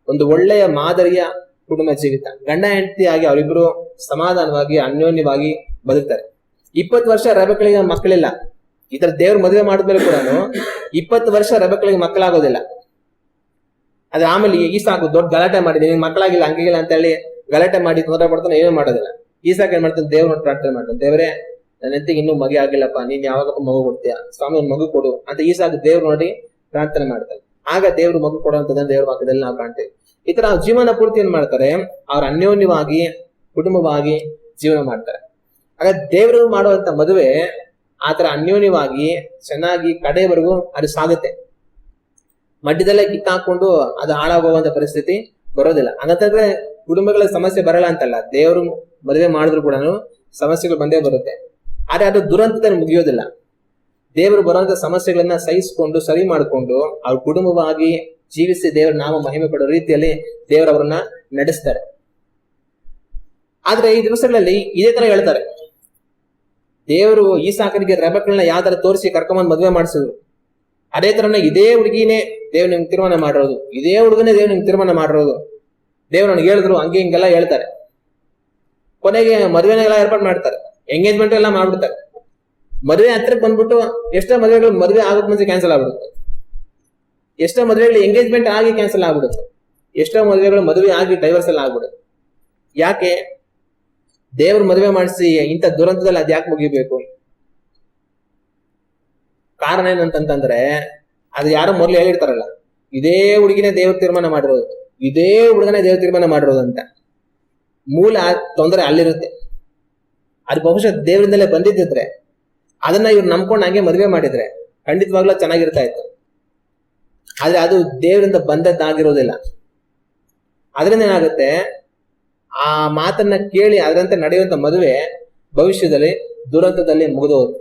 ಒಂದು ಒಳ್ಳೆಯ ಮಾದರಿಯ ಕುಟುಂಬ ಜೀವಿತ. ಗಂಡ ಹೆಂಡತಿ ಆಗಿ ಅವರಿಬ್ರು ಸಮಾಧಾನವಾಗಿ ಅನ್ಯೋನ್ಯವಾಗಿ ಬದುಕ್ತಾರೆ. 20 ವರ್ಷ ರೆಬೆಕ್ಕಳಿಗೆ ಮಕ್ಕಳಿಲ್ಲ. ಈ ತರ ದೇವ್ರ ಮದುವೆ ಮಾಡಿದ್ಮೇಲೆ ಕೂಡ 20 ವರ್ಷ ರೆಬೆಕ್ಕಳಿಗೆ ಮಕ್ಕಳಾಗೋದಿಲ್ಲ. ಅದ್ರ ಆಮೇಲೆ ಈಸಾಕು ದೊಡ್ಡ ಗಲಾಟೆ ಮಾಡಿದೀನಿ, ಮಕ್ಕಳಾಗಿಲ್ಲ ಹಂಗಿಲ್ಲ ಅಂತ ಹೇಳಿ ಗಲಾಟೆ ಮಾಡಿ ತೊಂದರೆ ಪಡ್ತಾನೆ, ಏನೂ ಮಾಡೋದಿಲ್ಲ. ಈಸಾಕ ಏನ್ ಮಾಡ್ತಾನೆ, ದೇವ್ರ ಪ್ರಾರ್ಥನೆ ಮಾಡ್ತಾನೆ, ದೇವರೇ ನನ್ನ ಹೆಂಡತಿಗೆ ಇನ್ನೂ ಮಗಿ ಆಗಿಲ್ಲಪ್ಪ, ನೀನ್ ಯಾವಾಗಪ್ಪ ಮಗು ಕೊಡ್ತೀಯ, ಸ್ವಾಮಿ ಒಂದು ಮಗು ಕೊಡು ಅಂತ ಈಸಾಕ ದೇವ್ರು ನೋಡಿ ಪ್ರಾರ್ಥನೆ ಮಾಡ್ತಾನೆ. ಆಗ ದೇವ್ರು ಮಗು ಕೊಡುವಂತದನ್ನ ದೇವ್ರ ವಾಕ್ಯದಲ್ಲಿ ನಾವು ಕಾಣ್ತೇವೆ. ಈ ತರ ಜೀವನ ಪೂರ್ತಿ ಏನ್ ಮಾಡ್ತಾರೆ, ಅವ್ರ ಅನ್ಯೋನ್ಯವಾಗಿ ಕುಟುಂಬವಾಗಿ ಜೀವನ ಮಾಡ್ತಾರೆ. ಆಗ ದೇವರು ಮಾಡುವಂತ ಮದುವೆ ಆತರ ಅನ್ಯೋನ್ಯವಾಗಿ ಚೆನ್ನಾಗಿ ಕಡೆಯವರೆಗೂ ಅದು ಸಾಗುತ್ತೆ. ಮಧ್ಯದಲ್ಲೇ ಕಿತ್ತಾಕೊಂಡು ಅದು ಹಾಳಾಗುವಂತ ಪರಿಸ್ಥಿತಿ ಬರೋದಿಲ್ಲ. ಹಾಗಂತಂದ್ರೆ ಕುಟುಂಬಗಳ ಸಮಸ್ಯೆ ಬರಲ್ಲ ಅಂತಲ್ಲ, ದೇವರು ಮದುವೆ ಮಾಡಿದ್ರು ಕೂಡ ಸಮಸ್ಯೆಗಳು ಬಂದೇ ಬರುತ್ತೆ. ಆದ್ರೆ ಅದು ದುರಂತದಲ್ಲಿ ಮುಗಿಯೋದಿಲ್ಲ. ದೇವರು ಬರುವಂತ ಸಮಸ್ಯೆಗಳನ್ನ ಸಹಿಸಿಕೊಂಡು ಸರಿ ಮಾಡಿಕೊಂಡು ಅವ್ರ ಕುಟುಂಬವಾಗಿ ಜೀವಿಸಿ ದೇವರ ನಾಮ ಮಹಿಮೆ ಪಡೋ ರೀತಿಯಲ್ಲಿ ದೇವರವರನ್ನ ನಡೆಸ್ತಾರೆ. ಆದ್ರೆ ಈ ದಿವಸಗಳಲ್ಲಿ ಇದೇ ತರ ಹೇಳ್ತಾರೆ, ದೇವರು ಈಸಾಕನಿಗೆ ರೆಬೆಕ್ಕಳನ್ನ ಯಾವ ತರ ತೋರಿಸಿ ಕರ್ಕೊಂಬಂದ್ ಮದುವೆ ಮಾಡಿಸಿದ್ರು, ಅದೇ ತರನ ಇದೇ ಹುಡುಗಿನೇ ದೇವ್ರು ನಿಮ್ಗೆ ತೀರ್ಮಾನ ಮಾಡಿರೋದು, ಇದೇ ಹುಡುಗನೇ ದೇವ್ರು ನಿಮ್ಗೆ ತೀರ್ಮಾನ ಮಾಡಿರೋದು, ದೇವ್ರು ನನಗೆ ಹೇಳಿದ್ರು ಹಂಗೆ ಹಿಂಗೆಲ್ಲ ಹೇಳ್ತಾರೆ. ಕೊನೆಗೆ ಮದುವೆನೆಲ್ಲ ಏರ್ಪಾಡು ಮಾಡ್ತಾರೆ, ಎಂಗೇಜ್ಮೆಂಟ್ ಎಲ್ಲ ಮಾಡ್ಬಿಡ್ತಾರೆ. ಮದುವೆ ಹತ್ರಕ್ಕೆ ಬಂದ್ಬಿಟ್ಟು ಎಷ್ಟೋ ಮದುವೆಗಳು ಮದುವೆ ಆಗೋಕ್ ಮುಂಚೆ ಕ್ಯಾನ್ಸಲ್ ಆಗ್ಬಿಡುತ್ತೆ, ಎಷ್ಟೋ ಮದುವೆಗಳು ಎಂಗೇಜ್ಮೆಂಟ್ ಆಗಿ ಕ್ಯಾನ್ಸಲ್ ಆಗ್ಬಿಡುತ್ತೆ, ಎಷ್ಟೋ ಮದುವೆಗಳು ಮದುವೆ ಆಗಿ ಡೈವರ್ಸ್ ಎಲ್ಲ ಆಗ್ಬಿಡುತ್ತೆ. ಯಾಕೆ ದೇವ್ರ ಮದುವೆ ಮಾಡಿಸಿ ಇಂಥ ದುರಂತದಲ್ಲಿ ಅದ್ ಯಾಕೆ ಮುಗಿಬೇಕು? ಕಾರಣ ಏನಂತಂದ್ರೆ ಅದು ಯಾರೋ ಮೊದ್ಲು ಹೇಳಿರ್ತಾರಲ್ಲ, ಇದೇ ಹುಡುಗಿನೇ ದೇವ್ರ ತೀರ್ಮಾನ ಮಾಡಿರೋದು, ಇದೇ ಹುಡುಗನೇ ದೇವ್ರ ತೀರ್ಮಾನ ಮಾಡಿರೋದು ಅಂತ. ಮೂಲ ತೊಂದರೆ ಅಲ್ಲಿರುತ್ತೆ. ಅದು ಬಹುಶಃ ದೇವರಿಂದಲೇ ಬಂದಿದ್ದಿದ್ರೆ ಅದನ್ನ ಇವ್ರು ನಂಬ್ಕೊಂಡು ಹಂಗೆ ಮದುವೆ ಮಾಡಿದ್ರೆ ಖಂಡಿತವಾಗ್ಲೂ ಚೆನ್ನಾಗಿರ್ತಾ ಇತ್ತು. ಆದ್ರೆ ಅದು ದೇವರಿಂದ ಬಂದದ್ದಾಗಿರೋದಿಲ್ಲ. ಅದರಿಂದ ಏನಾಗುತ್ತೆ, ಆ ಮಾತನ್ನ ಕೇಳಿ ಅದರಂತೆ ನಡೆಯುವಂತ ಮದುವೆ ಭವಿಷ್ಯದಲ್ಲಿ ದುರಂತದಲ್ಲಿ ಮುಗಿದೋದು.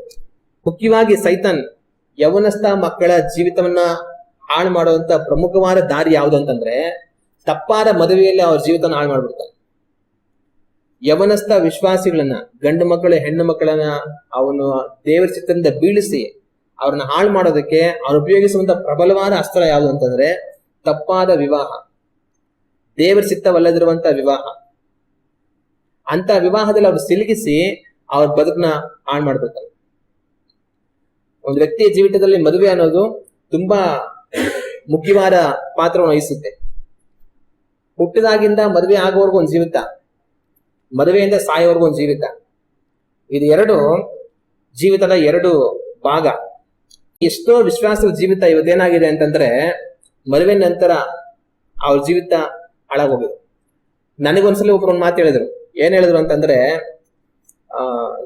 ಮುಖ್ಯವಾಗಿ ಸೈತಾನ್ ಯೌವನಸ್ಥ ಮಕ್ಕಳ ಜೀವಿತವನ್ನ ಹಾಳು ಮಾಡುವಂತ ಪ್ರಮುಖವಾದ ದಾರಿ ಯಾವುದು ಅಂತಂದ್ರೆ ತಪ್ಪಾದ ಮದುವೆಯಲ್ಲಿ ಅವ್ರ ಜೀವಿತನ ಹಾಳು ಮಾಡ್ಬಿಡ್ತಾರೆ. ಯವನಸ್ಥ ವಿಶ್ವಾಸಿಗಳನ್ನ, ಗಂಡು ಮಕ್ಕಳು ಹೆಣ್ಣು ಮಕ್ಕಳನ್ನ ಅವನು ದೇವರ ಚಿತ್ತದಿಂದ ಬೀಳಿಸಿ ಅವ್ರನ್ನ ಹಾಳು ಮಾಡೋದಕ್ಕೆ ಅವ್ರು ಉಪಯೋಗಿಸುವಂತ ಪ್ರಬಲವಾದ ಅಸ್ತ್ರ ಯಾವುದು ಅಂತಂದ್ರೆ ತಪ್ಪಾದ ವಿವಾಹ, ದೇವರ ಚಿತ್ತವಲ್ಲದಿರುವಂತ ವಿವಾಹ. ಅಂತ ವಿವಾಹದಲ್ಲಿ ಅವ್ರು ಸಿಲುಕಿಸಿ ಅವ್ರ ಬದುಕನ್ನ ಹಾಳು ಮಾಡ್ಬಿಡ್ತಾರೆ. ಒಂದು ವ್ಯಕ್ತಿಯ ಜೀವಿತದಲ್ಲಿ ಮದುವೆ ಅನ್ನೋದು ತುಂಬಾ ಮುಖ್ಯವಾದ ಪಾತ್ರವನ್ನು ವಹಿಸುತ್ತೆ. ಹುಟ್ಟಿದಾಗಿಂದ ಮದುವೆ ಆಗೋವರೆಗೂ ಒಂದು ಜೀವಿತ, ಮದುವೆಯಿಂದ ಸಾಯೋವರೆಗೂ ಒಂದು ಜೀವಿತ. ಇದು ಎರಡು ಜೀವಿತದ ಎರಡು ಭಾಗ. ಎಷ್ಟೋ ವಿಶ್ವಾಸದ ಜೀವಿತ ಇವತ್ತೇನಾಗಿದೆ ಅಂತಂದ್ರೆ ಮದುವೆ ನಂತರ ಅವ್ರ ಜೀವಿತ ಹಾಳಾಗೋಗಿದೆ. ನನಗೊಂದ್ಸಲ ಒಬ್ರು ಒಂದು ಮಾತು ಹೇಳಿದ್ರು. ಏನ್ ಹೇಳಿದ್ರು ಅಂತಂದ್ರೆ,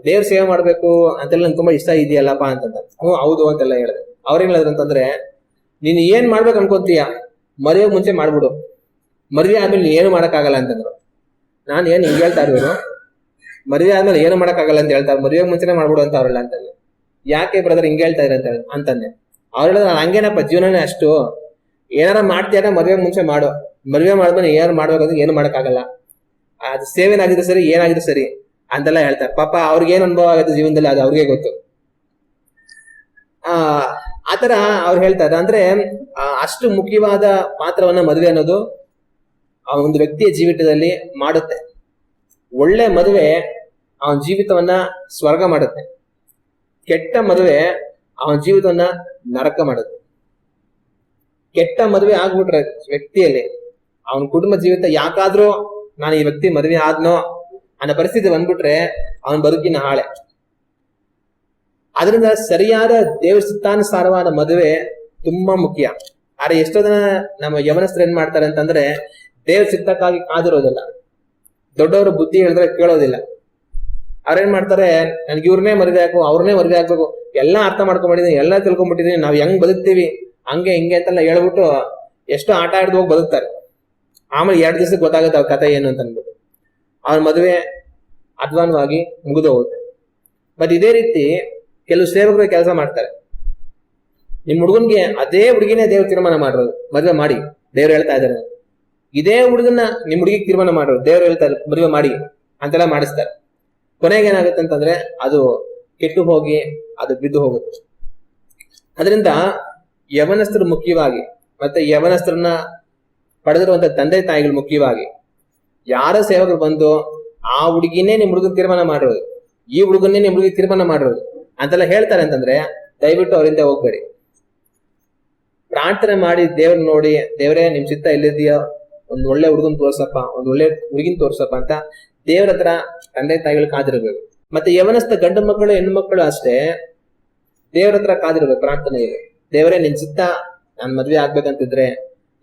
ದೇವ್ರ ಸೇವೆ ಮಾಡ್ಬೇಕು ಅಂತೆಲ್ಲ ನಂಗೆ ತುಂಬಾ ಇಷ್ಟ ಇದೆಯಲ್ಲಪ್ಪ ಅಂತಂದ್ರೆ, ಹೌದು ಅಂತೆಲ್ಲ ಹೇಳಿದ್ರು. ಅವ್ರೇನ್ ಹೇಳಿದ್ರು ಅಂತಂದ್ರೆ, ನೀನ್ ಏನ್ ಮಾಡ್ಬೇಕು ಅನ್ಕೊಂತೀಯ ಮದುವೆ ಮುಂಚೆ ಮಾಡ್ಬಿಡು, ಮದುವೆ ಆದ್ಮೇಲೆ ನೀನ್ ಏನು ಮಾಡಕ್ಕಾಗಲ್ಲ ಅಂತಂದ್ರು. ನಾನು ಏನ್ ಹಿಂಗೆ ಹೇಳ್ತಾ ಇರೋರು, ಮದುವೆ ಆದ್ಮೇಲೆ ಏನು ಮಾಡಕ್ಕಾಗಲ್ಲ ಅಂತ ಹೇಳ್ತಾರೆ, ಮದುವೆ ಮುಂಚೆನೆ ಮಾಡ್ಬಿಡು ಅಂತ ಅವ್ರಲ್ಲ ಅಂತಂದ್ರೆ. ಯಾಕೆ ಬ್ರದರ್ ಹಿಂಗೆ ಹೇಳ್ತಾ ಇರ ಅಂತಂದೆ. ಅವ್ರು ಹೇಳಿದ್ರೆ ಹಂಗೇನಪ್ಪ, ಜೀವನನೇ ಅಷ್ಟು, ಏನಾರ ಮಾಡ್ತೀಯಾರ ಮದುವೆ ಮುಂಚೆ ಮಾಡು, ಮದುವೆ ಮಾಡಿದ್ಮೇಲೆ ಏನಾರು ಮಾಡ್ಬೇಕಂದ್ರೆ ಏನು ಮಾಡಕ್ಕಾಗಲ್ಲ, ಅದು ಸೇವೆನಾಗಿದ್ರೆ ಸರಿ ಏನಾಗಿದ್ರೆ ಸರಿ ಅಂತೆಲ್ಲ ಹೇಳ್ತಾರೆ. ಪಾಪ ಅವ್ರಿಗೆ ಏನ್ ಅನುಭವ ಆಗುತ್ತೆ ಜೀವನದಲ್ಲಿ ಅದು ಅವ್ರಿಗೆ ಗೊತ್ತು. ಆತರ ಅವ್ರು ಹೇಳ್ತಾರೆ. ಅಂದ್ರೆ ಅಷ್ಟು ಮುಖ್ಯವಾದ ಪಾತ್ರವನ್ನ ಮದುವೆ ಅನ್ನೋದು ಆ ಒಂದು ವ್ಯಕ್ತಿಯ ಜೀವಿತದಲ್ಲಿ ಮಾಡುತ್ತೆ. ಒಳ್ಳೆ ಮದುವೆ ಅವನ ಜೀವಿತವನ್ನ ಸ್ವರ್ಗ ಮಾಡುತ್ತೆ, ಕೆಟ್ಟ ಮದುವೆ ಅವನ ಜೀವಿತವನ್ನ ನರಕ ಮಾಡುತ್ತೆ. ಕೆಟ್ಟ ಮದುವೆ ಆಗ್ಬಿಟ್ರೆ ವ್ಯಕ್ತಿಯಲ್ಲಿ ಅವನ ಕುಟುಂಬ ಜೀವಿತ ಯಾಕಾದ್ರೂ ನಾನು ಈ ವ್ಯಕ್ತಿ ಮದುವೆ ಆದ್ನೋ ಅನ್ನೋ ಪರಿಸ್ಥಿತಿ ಬಂದ್ಬಿಟ್ರೆ ಅವನ ಬದುಕಿನ ಹಾಳೆ. ಅದರಿಂದ ಸರಿಯಾದ ದೇವ್ರ ಚಿತ್ತಾನುಸಾರವಾದ ಮದುವೆ ತುಂಬಾ ಮುಖ್ಯ. ಆದ್ರೆ ಎಷ್ಟೋ ಜನ ನಮ್ಮ ಯವನಸ್ಥರು ಏನ್ ಮಾಡ್ತಾರೆ ಅಂತಂದ್ರೆ ದೇವ್ರ ಚಿತ್ತಕ್ಕಾಗಿ ಕಾದಿರೋದಿಲ್ಲ, ದೊಡ್ಡವರು ಬುದ್ಧಿ ಹೇಳಿದ್ರೆ ಕೇಳೋದಿಲ್ಲ. ಅವ್ರೇನ್ ಮಾಡ್ತಾರೆ, ನನ್ಗೆ ಇವ್ರನ್ನೇ ಮದುವೆ ಆಗ್ಬೇಕು, ಅವ್ರನ್ನೇ ಮದುವೆ ಆಗ್ಬೇಕು, ಎಲ್ಲಾ ಅರ್ಥ ಮಾಡ್ಕೊಂಡ್ಬಿಟ್ಟಿದೀನಿ, ಎಲ್ಲಾ ತಿಳ್ಕೊಂಡ್ಬಿಟ್ಟಿದೀನಿ, ನಾವ್ ಹೆಂಗ್ ಬದುಕ್ತೀವಿ ಹಂಗೆ ಹಿಂಗೆ ಅಂತೆಲ್ಲ ಹೇಳ್ಬಿಟ್ಟು ಎಷ್ಟೋ ಆಟ ಆಡ್ದು ಹೋಗಿ ಬದುಕ್ತಾರೆ. ಆಮೇಲೆ 2 ದಿವಸಕ್ಕೆ ಗೊತ್ತಾಗುತ್ತೆ ಅವ್ರ ಕಥೆ ಏನು ಅಂತ ಅಂದ್ಬಿಟ್ಟು ಅವ್ರ ಮದುವೆ ಅಧ್ವಾನವಾಗಿ ಮುಗಿದು ಹೋಗುತ್ತೆ. ಮತ್ತೆ ಇದೇ ರೀತಿ ಕೆಲವು ಸೇವಕರು ಕೆಲಸ ಮಾಡ್ತಾರೆ. ನಿಮ್ ಹುಡುಗನ್ಗೆ ಅದೇ ಹುಡುಗಿನೇ ದೇವ್ರ ತೀರ್ಮಾನ ಮಾಡಿರೋದು ಮದುವೆ ಮಾಡಿ, ದೇವ್ರು ಹೇಳ್ತಾ ಇದಾರೆ. ಇದೇ ಹುಡುಗನ್ನ ನಿಮ್ ಹುಡುಗಿಗೆ ತೀರ್ಮಾನ ಮಾಡೋರು, ದೇವ್ರು ಹೇಳ್ತಾ ಇದ್ದಾರೆ ಮದುವೆ ಮಾಡಿ ಅಂತೆಲ್ಲ ಮಾಡಿಸ್ತಾರೆ. ಕೊನೆಗೆ ಏನಾಗುತ್ತೆ ಅಂತಂದ್ರೆ ಅದು ಕೆಟ್ಟು ಹೋಗಿ ಅದು ಬಿದ್ದು ಹೋಗುತ್ತೆ. ಅದರಿಂದ ಯವನಸ್ಥರು ಮುಖ್ಯವಾಗಿ ಮತ್ತೆ ಯವನಸ್ಥರನ್ನ ಪಡೆದಿರುವಂತ ತಂದೆ ತಾಯಿಗಳು ಮುಖ್ಯವಾಗಿ ಯಾರ ಸೇವಕರು ಬಂದು ಆ ಹುಡುಗಿನೇ ನಿಮ್ ಹುಡುಗನ್ ತೀರ್ಮಾನ ಮಾಡಿರೋದು, ಈ ಹುಡುಗನ್ನೇ ನಿಮ್ ಹುಡುಗಿ ತೀರ್ಮಾನ ಮಾಡಿರೋದು ಅಂತೆಲ್ಲ ಹೇಳ್ತಾರೆ ಅಂತಂದ್ರೆ ದಯವಿಟ್ಟು ಅವರಿಂದ ಹೋಗ್ಬೇಡಿ. ಪ್ರಾರ್ಥನೆ ಮಾಡಿ ದೇವ್ರ ನೋಡಿ, ದೇವರೇ ನಿಮ್ ಚಿತ್ತ ಎಲ್ಲಿದೆಯೋ ಒಂದ್ ಒಳ್ಳೆ ಹುಡುಗನ್ ತೋರ್ಸಪ್ಪ, ಒಂದ್ ಒಳ್ಳೆ ಹುಡುಗಿನ ತೋರ್ಸಪ್ಪ ಅಂತ ದೇವ್ರ ಹತ್ರ ತಂದೆ ತಾಯಿಗಳು ಕಾದಿರ್ಬೇಕು. ಮತ್ತೆ ಯವನಸ್ಥ ಗಂಡು ಮಕ್ಕಳು ಹೆಣ್ಣು ಮಕ್ಕಳು ಅಷ್ಟೇ ದೇವ್ರ ಹತ್ರ ಕಾದಿರ್ಬೇಕು. ಪ್ರಾರ್ಥನೆ ಇದೆ, ದೇವರೇ ನಿನ್ ಚಿತ್ತ ನಾನ್ ಮದ್ವೆ ಆಗ್ಬೇಕಂತಿದ್ರೆ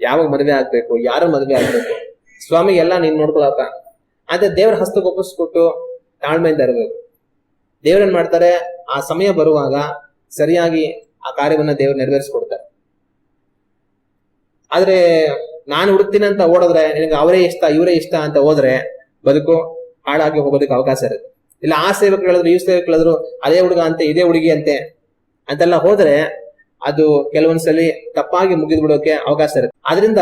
ಯಾವಾಗ ಮದ್ವೆ ಆಗ್ಬೇಕು, ಯಾರು ಮದ್ವೆ ಆಗ್ಬೇಕು, ಸ್ವಾಮಿ ಎಲ್ಲ ನೀನ್ ನೋಡ್ಕೊಳಪ್ಪ ಅಂತ ದೇವ್ರ ಹಸ್ತಕ್ಕೆ ಒಪ್ಪಿಸ್ಕೊಟ್ಟು ತಾಳ್ಮೆಯಿಂದ ಇರಬೇಕು. ದೇವ್ರೇನ್ ಮಾಡ್ತಾರೆ, ಆ ಸಮಯ ಬರುವಾಗ ಸರಿಯಾಗಿ ಆ ಕಾರ್ಯವನ್ನ ದೇವ್ರು ನೆರವೇರಿಸ್ಕೊಡ್ತಾರೆ. ಆದ್ರೆ ನಾನು ಹುಡುಕ್ತೀನಿ ಅಂತ ಓಡಿದ್ರೆ, ನಿನಗೆ ಅವರೇ ಇಷ್ಟ ಇವರೇ ಇಷ್ಟ ಅಂತ ಹೋದ್ರೆ ಬದುಕು ಹಾಳಾಗಿ ಹೋಗೋದಕ್ಕೆ ಅವಕಾಶ ಇರುತ್ತೆ. ಇಲ್ಲ ಆ ಸೇವಕರು ಹೇಳಿದ್ರು ಈ ಸೇವಕರು ಹೇಳಿದ್ರು ಅದೇ ಹುಡುಗ ಅಂತೆ ಇದೇ ಹುಡುಗಿ ಅಂತೆ ಅಂತೆಲ್ಲ ಹೋದ್ರೆ ಅದು ಕೆಲವೊಂದ್ಸಲಿ ತಪ್ಪಾಗಿ ಮುಗಿದು ಬಿಡೋಕೆ ಅವಕಾಶ ಇರುತ್ತೆ. ಆದ್ರಿಂದ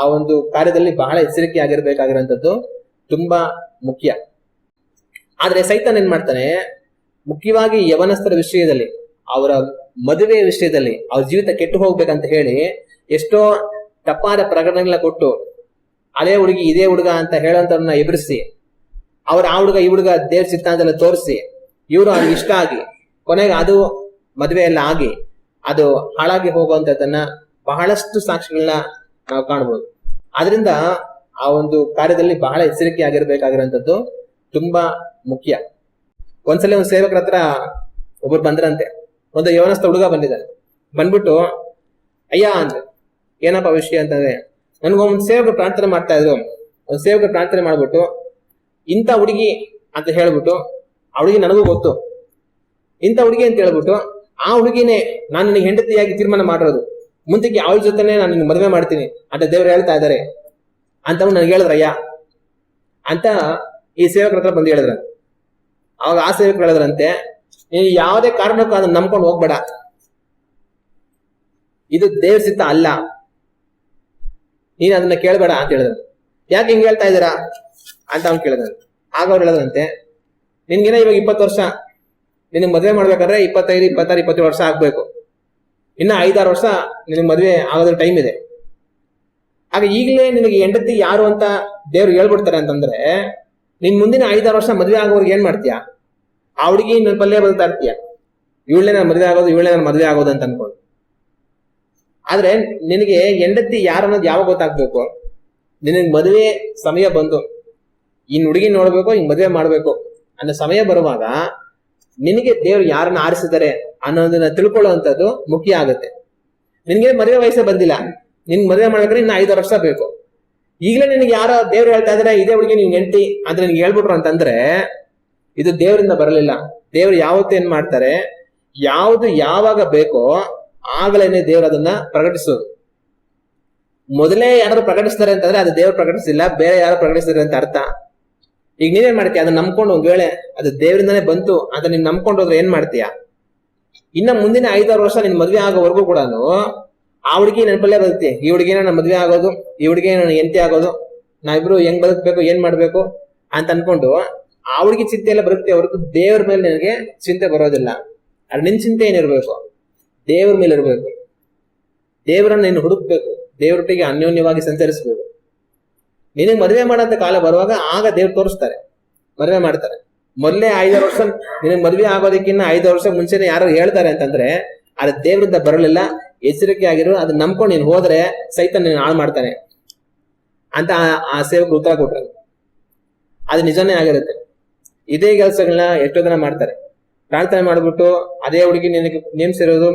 ಆ ಒಂದು ಕಾರ್ಯದಲ್ಲಿ ಬಹಳ ಎಚ್ಚರಿಕೆ ಆಗಿರ್ಬೇಕಾಗಿರೋಂಥದ್ದು ತುಂಬಾ ಮುಖ್ಯ. ಆದ್ರೆ ಸೈತಾನ್ ಏನ್ ಮಾಡ್ತಾನೆ, ಮುಖ್ಯವಾಗಿ ಯವನಸ್ಥರ ವಿಷಯದಲ್ಲಿ, ಅವರ ಮದುವೆ ವಿಷಯದಲ್ಲಿ ಅವ್ರ ಜೀವಿತ ಕೆಟ್ಟು ಹೋಗ್ಬೇಕಂತ ಹೇಳಿ ಎಷ್ಟೋ ತಪ್ಪಾದ ಪ್ರಕರಣಗಳನ್ನ ಕೊಟ್ಟು ಅದೇ ಹುಡುಗಿ ಇದೇ ಹುಡುಗ ಅಂತ ಹೇಳೋಂಥವ್ರನ್ನ ಎದುರಿಸಿ ಅವ್ರ ಆ ಹುಡುಗ ಈ ಹುಡುಗ ದೇವ್ರ ಚಿತ್ತಾಂತೆಲ್ಲ ತೋರಿಸಿ ಇವರು ಅವ್ರಿಗೆ ಇಷ್ಟ ಆಗಿ ಕೊನೆಗೆ ಅದು ಮದುವೆ ಎಲ್ಲ ಆಗಿ ಅದು ಹಾಳಾಗಿ ಹೋಗುವಂತದನ್ನ ಬಹಳಷ್ಟು ಸಾಕ್ಷಿಗಳನ್ನ ನಾವು ಕಾಣಬಹುದು. ಆದ್ರಿಂದ ಆ ಒಂದು ಕಾರ್ಯದಲ್ಲಿ ಬಹಳ ಎಚ್ಚರಿಕೆ ಆಗಿರ್ಬೇಕಾಗಿರೋಂಥದ್ದು ತುಂಬಾ ಮುಖ್ಯ. ಒಂದ್ಸಲ ಒಂದ್ ಸೇವಕರ ಹತ್ರ ಒಬ್ರು ಬಂದ್ರಂತೆ, ಒಂದು ಯವನಸ್ಥ ಹುಡುಗ ಬಂದಿದ್ದಾನೆ. ಬಂದ್ಬಿಟ್ಟು ಅಯ್ಯ ಅಂದ್ರೆ ಏನಪ್ಪ ವಿಷಯ ಅಂತಂದ್ರೆ, ನನ್ಗೊಂದ್ ಸೇವಕರು ಪ್ರಾರ್ಥನೆ ಮಾಡ್ತಾ ಇದ್ರು, ಒಂದ್ ಸೇವಕರು ಪ್ರಾರ್ಥನೆ ಮಾಡ್ಬಿಟ್ಟು ಇಂಥ ಹುಡುಗಿ ಅಂತ ಹೇಳ್ಬಿಟ್ಟು, ಆ ಹುಡುಗಿ ನನಗೂ ಗೊತ್ತು, ಇಂಥ ಹುಡುಗಿ ಅಂತ ಹೇಳ್ಬಿಟ್ಟು ಆ ಹುಡುಗಿನೇ ನಾನು ನಿನಗೆ ಹೆಂಡತಿಯಾಗಿ ತೀರ್ಮಾನ ಮಾಡಿರೋದು, ಮುಂದಕ್ಕೆ ಅವಳ ಜೊತೆನೆ ನಾನು ನಿನ್ಗೆ ಮದುವೆ ಮಾಡ್ತೀನಿ ಅಂತ ದೇವ್ರು ಹೇಳ್ತಾ ಇದ್ದಾರೆ ಅಂತ ನನ್ಗೆ ಹೇಳಿದ್ರಯ್ಯ ಅಂತ ಈ ಸೇವಕರ ಹತ್ರ ಬಂದು ಹೇಳಿದ್ರ. ಅವಾಗ ಆ ಸೇವಕರು ಹೇಳಿದ್ರಂತೆ, ನೀನು ಯಾವುದೇ ಕಾರಣಕ್ಕೂ ಅದನ್ನ ನಂಬ್ಕೊಂಡು ಹೋಗ್ಬೇಡ, ಇದು ದೇವ್ರ ಚಿತ್ತ ಅಲ್ಲ, ನೀನ್ ಅದನ್ನ ಕೇಳ್ಬೇಡ ಅಂತ ಹೇಳಿದ್ರು. ಯಾಕೆ ಹಿಂಗ್ ಹೇಳ್ತಾ ಇದ್ದೀರಾ ಅಂತ ಅವ್ನು ಕೇಳಿದಂತೆ. ಆಗ ಅವ್ರು ಹೇಳದಂತೆ, ನಿನ್ಗೇನ ಇವಾಗ 20 ವರ್ಷ, ನಿನಗೆ ಮದುವೆ ಮಾಡ್ಬೇಕಾದ್ರೆ 25, 26, 27 ವರ್ಷ ಆಗ್ಬೇಕು, ಇನ್ನ 5-6 ವರ್ಷ ನಿನಗೆ ಮದುವೆ ಆಗೋದ್ರ ಟೈಮ್ ಇದೆ. ಆಗ ಈಗಲೇ ನಿನಗೆ ಹೆಂಡತಿ ಯಾರು ಅಂತ ದೇವ್ರು ಹೇಳ್ಬಿಡ್ತಾರೆ ಅಂತಂದ್ರೆ ನಿನ್ ಮುಂದಿನ 5-6 ವರ್ಷ ಮದುವೆ ಆಗೋರ್ಗೆ ಏನ್ ಮಾಡ್ತೀಯಾ? ಆ ಹುಡುಗಿ ನನ್ನ ಪಲ್ಯ ಬದುಕ್ತಾ ಇರ್ತೀಯ, ಇವಳೇ ನಾನು ಮದುವೆ ಆಗೋದು, ಇವಳೇ ನಾನು ಮದುವೆ ಆಗೋದು ಅಂತ ಅನ್ಕೊಂಡು. ಆದ್ರೆ ನಿನಗೆ ಹೆಂಡತಿ ಯಾರು ಅನ್ನೋದು ಯಾವಾಗ ಗೊತ್ತಾಗ್ಬೇಕು? ನಿನಗೆ ಮದುವೆ ಸಮಯ ಬಂದು ಇನ್ ಹುಡುಗಿ ನೋಡ್ಬೇಕು, ಹಿಂಗ್ ಮದುವೆ ಮಾಡ್ಬೇಕು ಅನ್ನೋ ಸಮಯ ಬರುವಾಗ ನಿನಗೆ ದೇವ್ರು ಯಾರನ್ನ ಆರಿಸಿದ್ದಾರೆ ಅನ್ನೋದನ್ನ ತಿಳ್ಕೊಳ್ಳುವಂಥದ್ದು ಮುಖ್ಯ ಆಗುತ್ತೆ. ನಿನ್ಗೆ ಮದುವೆ ವಯಸ್ಸೇ ಬಂದಿಲ್ಲ, ನಿನ್ ಮದುವೆ ಮಾಡ್ಬೇಕಾದ್ರೆ ಇನ್ನು 5 ವರ್ಷ ಬೇಕು. ಈಗಲೇ ನಿನಗೆ ಯಾರೋ ದೇವ್ರು ಹೇಳ್ತಾ ಇದಾರೆ ಇದೇ ಹುಡುಗಿ ನೀನ್ ಹೆಂಡತಿ ಅಂತ ನಿನ್ಗೆ ಹೇಳ್ಬಿಟ್ರು ಅಂತಂದ್ರೆ ಇದು ದೇವರಿಂದ ಬರಲಿಲ್ಲ. ದೇವ್ರು ಯಾವತ್ತೂ ಏನ್ ಮಾಡ್ತಾರೆ, ಯಾವುದು ಯಾವಾಗ ಬೇಕೋ ಆಗಲೇನೆ ದೇವ್ರು ಅದನ್ನ ಪ್ರಕಟಿಸೋದು. ಮೊದಲೇ ಯಾರು ಪ್ರಕಟಿಸ್ತಾರೆ ಅಂತಂದ್ರೆ ಅದು ದೇವ್ರು ಪ್ರಕಟಿಸಿಲ್ಲ, ಬೇರೆ ಯಾರು ಪ್ರಕಟಿಸ್ತಾರೆ ಅಂತ ಅರ್ಥ. ಈಗ ನೀವೇನ್ ಮಾಡ್ತೀಯ, ಅದನ್ನ ನಂಬ್ಕೊಂಡು ಒಂದ್ ವೇಳೆ ಅದು ದೇವರಿಂದಾನೇ ಬಂತು ಅಂತ ನೀನ್ ನಂಬ್ಕೊಂಡು ಹೋದ್ರೆ ಏನ್ ಮಾಡ್ತೀಯ? ಇನ್ನ ಮುಂದಿನ 5-6 ವರ್ಷ ನಿನ್ ಮದ್ವೆ ಆಗೋವರೆಗೂ ಕೂಡ ಆ ಹುಡುಗಿ ನೆನಪಲ್ಲೇ ಬರುತ್ತೆ, ಈ ಹುಡುಗಿನ ನನ್ನ ಮದ್ವೆ ಆಗೋದು, ಈ ಹುಡುಗಿ ನನ್ನ ಹೆಂಡತಿ ಆಗೋದು, ನಾವಿಬ್ರು ಹೆಂಗ್ ಬದುಕ್ಬೇಕು, ಏನ್ ಮಾಡ್ಬೇಕು ಅಂತ ಅನ್ಕೊಂಡು ಆ ಹುಡುಗಿ ಚಿಂತೆ ಎಲ್ಲ ಬರುತ್ತೆ ಹೊರತು ದೇವ್ರ ಮೇಲೆ ನಿನಗೆ ಚಿಂತೆ ಬರೋದಿಲ್ಲ. ಅದ್ ನಿನ್ ಚಿಂತೆ ಏನಿರ್ಬೇಕು, ದೇವ್ರ ಮೇಲೆ ಇರ್ಬೇಕು. ದೇವರನ್ನ ನೀನು ಹುಡುಕ್ಬೇಕು, ದೇವ್ರೊಟ್ಟಿಗೆ ಅನ್ಯೋನ್ಯವಾಗಿ ಸಂಚರಿಸ್ಬೇಕು. ನಿನಗೆ ಮದುವೆ ಮಾಡಂತ ಕಾಲ ಬರುವಾಗ ಆಗ ದೇವ್ರು ತೋರಿಸ್ತಾರೆ, ಮದುವೆ ಮಾಡ್ತಾರೆ. ಮೊದಲೇ 5-6 ವರ್ಷ ನಿನಗೆ ಮದುವೆ ಆಗೋದಕ್ಕಿಂತ 5 ವರ್ಷ ಮುಂಚೆನೆ ಯಾರು ಹೇಳ್ತಾರೆ ಅಂತಂದ್ರೆ ಅದು ದೇವರಿಂದ ಬರಲಿಲ್ಲ. ಎಚ್ಚರಿಕೆ ಆಗಿರು, ಅದನ್ನ ನಂಬ್ಕೊಂಡು ನೀನು ಹೋದ್ರೆ ಸೈತಾನ ನೀನು ಹಾಳು ಮಾಡ್ತಾನೆ. ಅಂತ ಆ ಸೇವಕರು ಉತ್ತರ ಕೊಟ್ರು. ಅದು ನಿಜನೇ ಆಗಿರುತ್ತೆ. ಇದೇ ಕೆಲಸಗಳನ್ನ ಎಷ್ಟೋ ಜನ ಮಾಡ್ತಾರೆ. ಪ್ರಾರ್ಥನೆ ಮಾಡ್ಬಿಟ್ಟು ಅದೇ ಹುಡುಗಿ ನಿನಗೆ ನೇಮಿಸಿರೋದು,